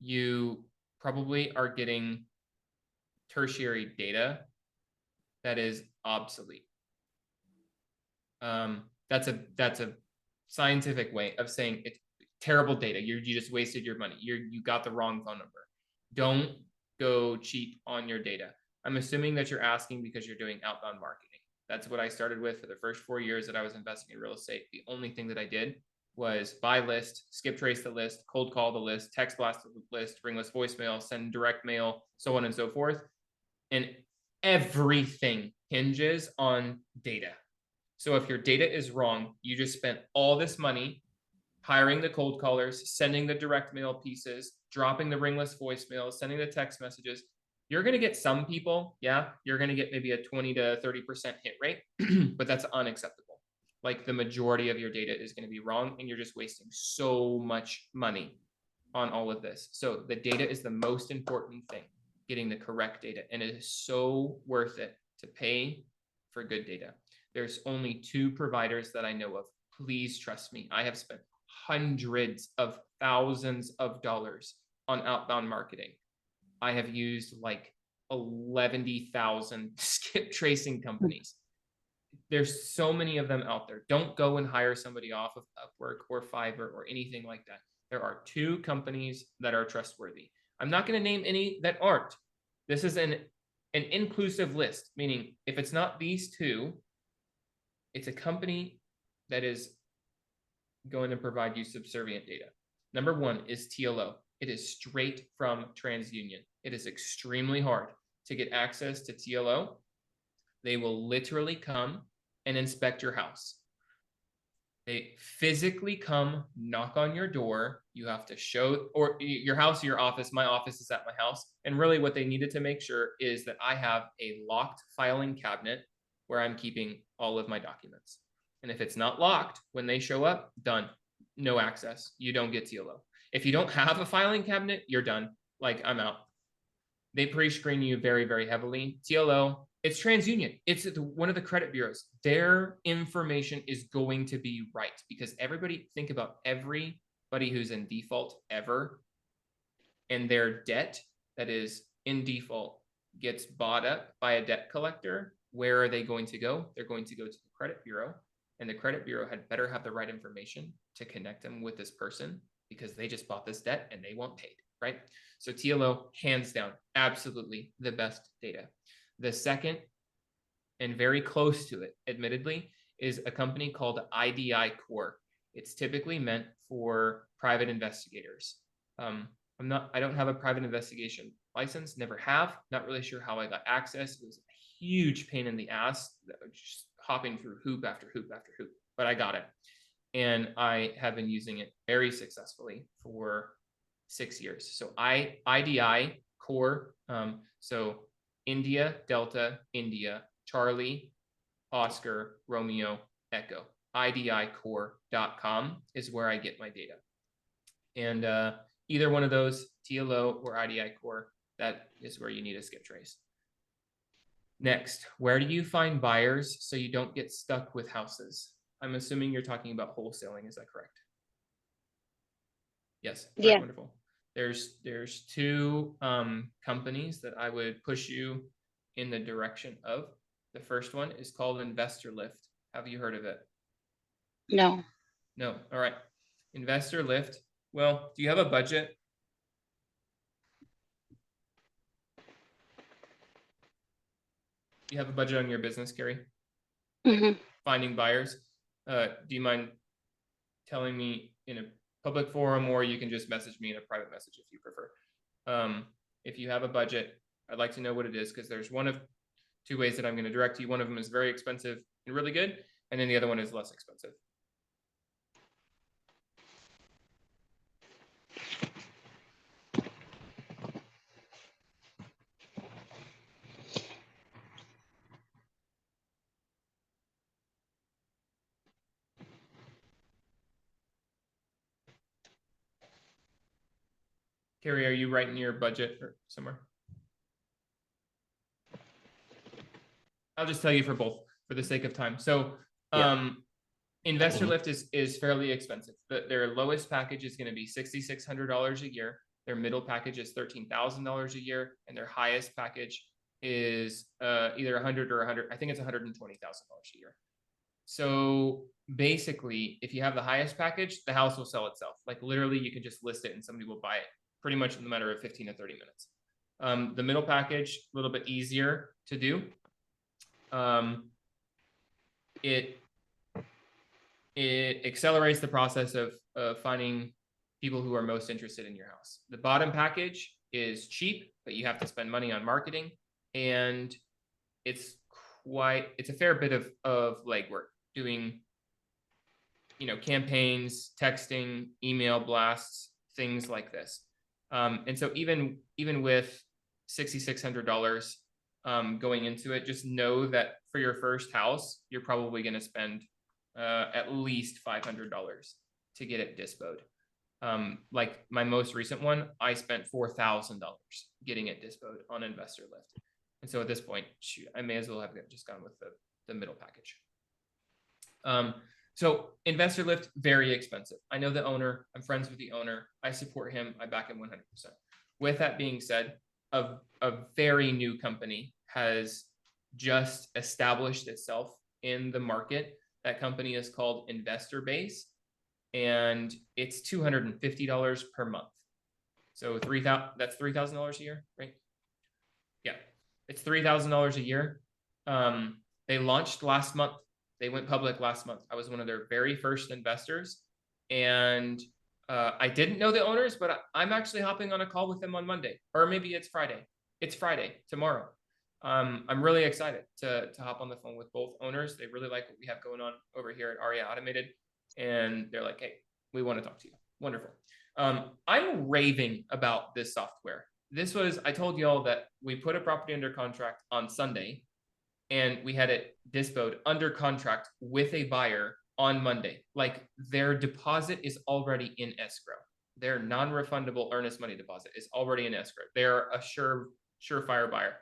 you probably are getting tertiary data that is obsolete. That's a scientific way of saying it's terrible data. You just wasted your money. You got the wrong phone number. Don't go cheap on your data. I'm assuming that you're asking because you're doing outbound marketing. That's what I started with for the first 4 years that I was investing in real estate. The only thing that I did was buy list, skip trace the list, cold call the list, text blast the list, ringless voicemail, send direct mail, so on and so forth. And everything hinges on data. So if your data is wrong, you just spent all this money hiring the cold callers, sending the direct mail pieces, dropping the ringless voicemails, sending the text messages. You're going to get some people, yeah, you're going to get maybe a 20 to 30% hit rate, but that's unacceptable. Like the majority of your data is going to be wrong, and you're just wasting so much money on all of this. So the data is the most important thing, getting the correct data, and it is so worth it to pay for good data. There's only 2 providers that I know of. Please trust me. I have spent hundreds of thousands of dollars on outbound marketing. I have used like 11,000 skip tracing companies. There's so many of them out there. Don't go and hire somebody off of Upwork or Fiverr or anything like that. There are 2 companies that are trustworthy. I'm not going to name any that aren't. This is an inclusive list, meaning if it's not these 2, it's a company that is going to provide you subservient data. Number 1 is TLO. It is straight from TransUnion. It is extremely hard to get access to TLO. They will literally come and inspect your house. They physically come knock on your door. You have to show, or your house or your office. My office is at my house. And really what they needed to make sure is that I have a locked filing cabinet where I'm keeping all of my documents. And if it's not locked, when they show up, done. No access. You don't get TLO. If you don't have a filing cabinet, you're done. Like, I'm out. They pre-screen you very, very heavily. TLO, it's TransUnion. It's one of the credit bureaus. Their information is going to be right, because think about everybody who's in default ever, and their debt that is in default gets bought up by a debt collector. Where are they going to go? They're going to go to the credit bureau, and the credit bureau had better have the right information to connect them with this person, because they just bought this debt and they want paid, right? So TLO, hands down, absolutely the best data. The second, and very close to it, admittedly, is a company called IDI Core. It's typically meant for private investigators. I don't have a private investigation license, never have, not really sure how I got access. It was a huge pain in the ass, just hopping through hoop after hoop after hoop, but I got it. And I have been using it very successfully for 6 years. So IDI Core, so India, Delta, India, Charlie, Oscar, Romeo, Echo. IDIcore.com is where I get my data. And either one of those, TLO or IDI Core, that is where you need a skip trace. Next, where do you find buyers so you don't get stuck with houses? I'm assuming you're talking about wholesaling. Is that correct? Yes. Right, Yeah. wonderful. There's 2 companies that I would push you in the direction of. The first one is called Investor Lift. Have you heard of it? No. No. All right. Investor Lift. Well, do you have a budget? Do you have a budget on your business, Carrie? Mm-hmm. Finding buyers. Do you mind telling me in a public forum, or you can just message me in a private message if you prefer. If you have a budget, I'd like to know what it is, because there's one of 2 ways that I'm going to direct you. One of them is very expensive and really good, and then the other one is less expensive. Carrie, are you writing your budget or somewhere? I'll just tell you for both, for the sake of time. So Investor Lift is fairly expensive. Their lowest package is going to be $6,600 a year. Their middle package is $13,000 a year, and their highest package is either 100 or 100. I think it's $120,000 a year. So basically, if you have the highest package, the house will sell itself. Like literally, you can just list it and somebody will buy it pretty much in the matter of 15 to 30 minutes. The middle package, a little bit easier to do. It accelerates the process of finding people who are most interested in your house. The bottom package is cheap, but you have to spend money on marketing, and it's a fair bit of legwork doing, campaigns, texting, email blasts, things like this. And so even with $6,600 going into it, just know that for your first house, you're probably going to spend at least $500 to get it dispoed. Like my most recent one, I spent $4,000 getting it dispoed on Investor Lift. And so at this point, shoot, I may as well have just gone with the middle package. So Investor Lift, very expensive. I know the owner, I'm friends with the owner. I support him. I back him 100%. With that being said, a very new company has just established itself in the market. That company is called Investor Base, and it's $250 per month. So that's $3,000 a year, right? Yeah, it's $3,000 a year. They launched last month. They went public last month. I was one of their very first investors, and I didn't know the owners, but I'm actually hopping on a call with them on Monday, or maybe it's Friday. It's Friday, tomorrow. I'm really excited to hop on the phone with both owners. They really like what we have going on over here at REI Automated. And they're like, hey, we want to talk to you. Wonderful. I'm raving about this software. I told y'all that we put a property under contract on Sunday, and we had it disposed under contract with a buyer on Monday. Like their deposit is already in escrow. Their non-refundable earnest money deposit is already in escrow. They're a surefire buyer.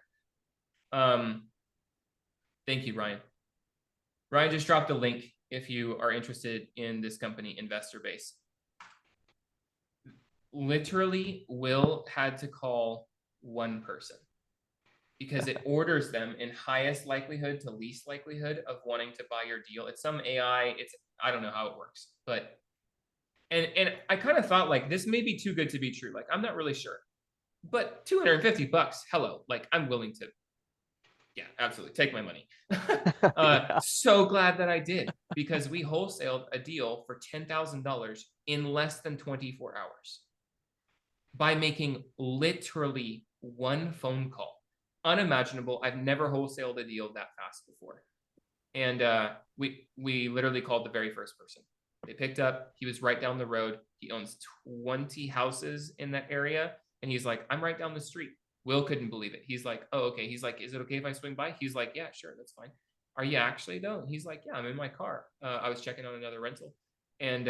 Thank you, Ryan. Ryan just dropped a link if you are interested in this company, Investor Base. Literally, Will had to call one person because it orders them in highest likelihood to least likelihood of wanting to buy your deal. It's some AI. I don't know how it works, but and I kind of thought like this may be too good to be true. Like I'm not really sure, but $250. Hello, like I'm willing to. Yeah, absolutely. Take my money. So glad that I did, because we wholesaled a deal for $10,000 in less than 24 hours by making literally one phone call. Unimaginable. I've never wholesaled a deal that fast before. And we literally called the very first person. They picked up. He was right down the road. He owns 20 houses in that area. And he's like, I'm right down the street. Will couldn't believe it. He's like, oh, okay. He's like, is it okay if I swing by? He's like, yeah, sure. That's fine. Are you actually though? He's like, yeah, I'm in my car. I was checking on another rental. And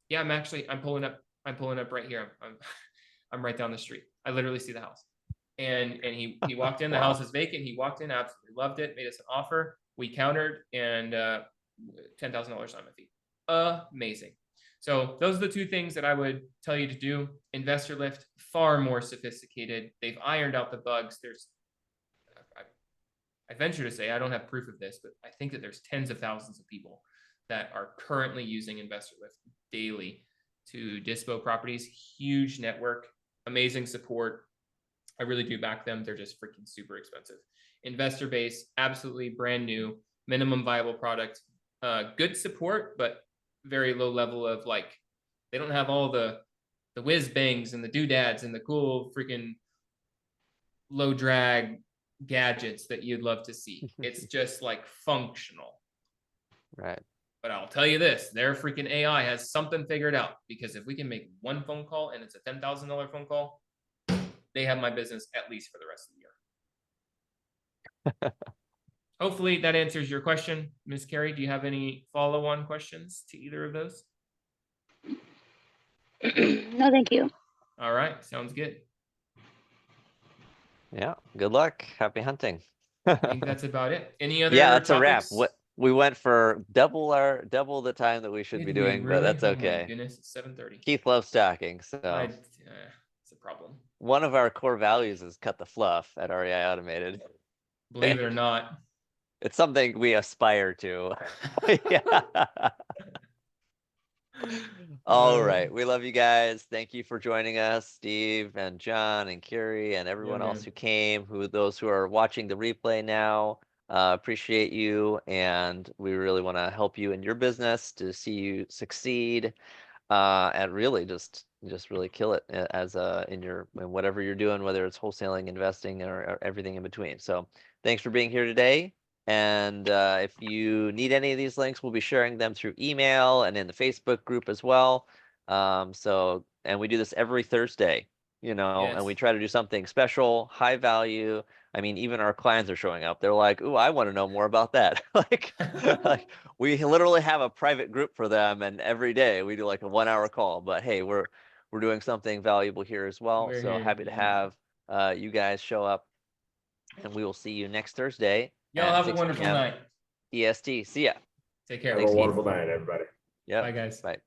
yeah, I'm pulling up right here. I'm right down the street. I literally see the house. And he walked in, the house is vacant. He walked in, absolutely loved it, made us an offer. We countered, and $10,000 on my fee. Amazing. So those are the two things that I would tell you to do. Investor Lift, far more sophisticated. They've ironed out the bugs. I venture to say, I don't have proof of this, but I think that there's tens of thousands of people that are currently using Investor Lift daily to dispo properties. Huge network, amazing support. I really do back them. They're just freaking super expensive. Investor Base, absolutely brand new, minimum viable product, good support, but very low level of like, they don't have all the whiz bangs and the doodads and the cool freaking low drag gadgets that you'd love to see. It's just like functional. Right. But I'll tell you this, their freaking AI has something figured out, because if we can make one phone call and it's a $10,000 phone call, they have my business at least for the rest of the year. Hopefully that answers your question. Ms. Carey, do you have any follow-on questions to either of those? No, thank you. All right, sounds good. Yeah. Good luck. Happy hunting. I think that's about it. Any other Yeah, that's a wrap. topics? We went for double the time that we should be Did we doing, but really? that's Oh my okay. goodness, it's 7:30. Keith loves stacking, so It's a problem. one of our core values is cut the fluff at REI Automated. Believe it or not. It's something we aspire to. Yeah. All right. We love you guys. Thank you for joining us, Steve and John and Carrie and everyone else man. who came, those who are watching the replay now. Appreciate you. And we really want to help you in your business to see you succeed. And really just really kill it as in whatever you're doing, whether it's wholesaling, investing, or everything in between. So thanks for being here today. And if you need any of these links, we'll be sharing them through email and in the Facebook group as well. And we do this every Thursday, and we Yes. try to do something special, high value. I mean, even our clients are showing up. They're like, "Ooh, I want to know more about that." like we literally have a private group for them, and every day we do like a 1-hour call. But hey, we're doing something valuable here as well. We're So here, happy to yeah. have you guys show up, and we will see you next Thursday. Y'all at have a 6 wonderful p.m. night. EST. See ya. Take care. Have Thanks, a Keith. wonderful night, everybody. Yep. Bye, guys. Bye.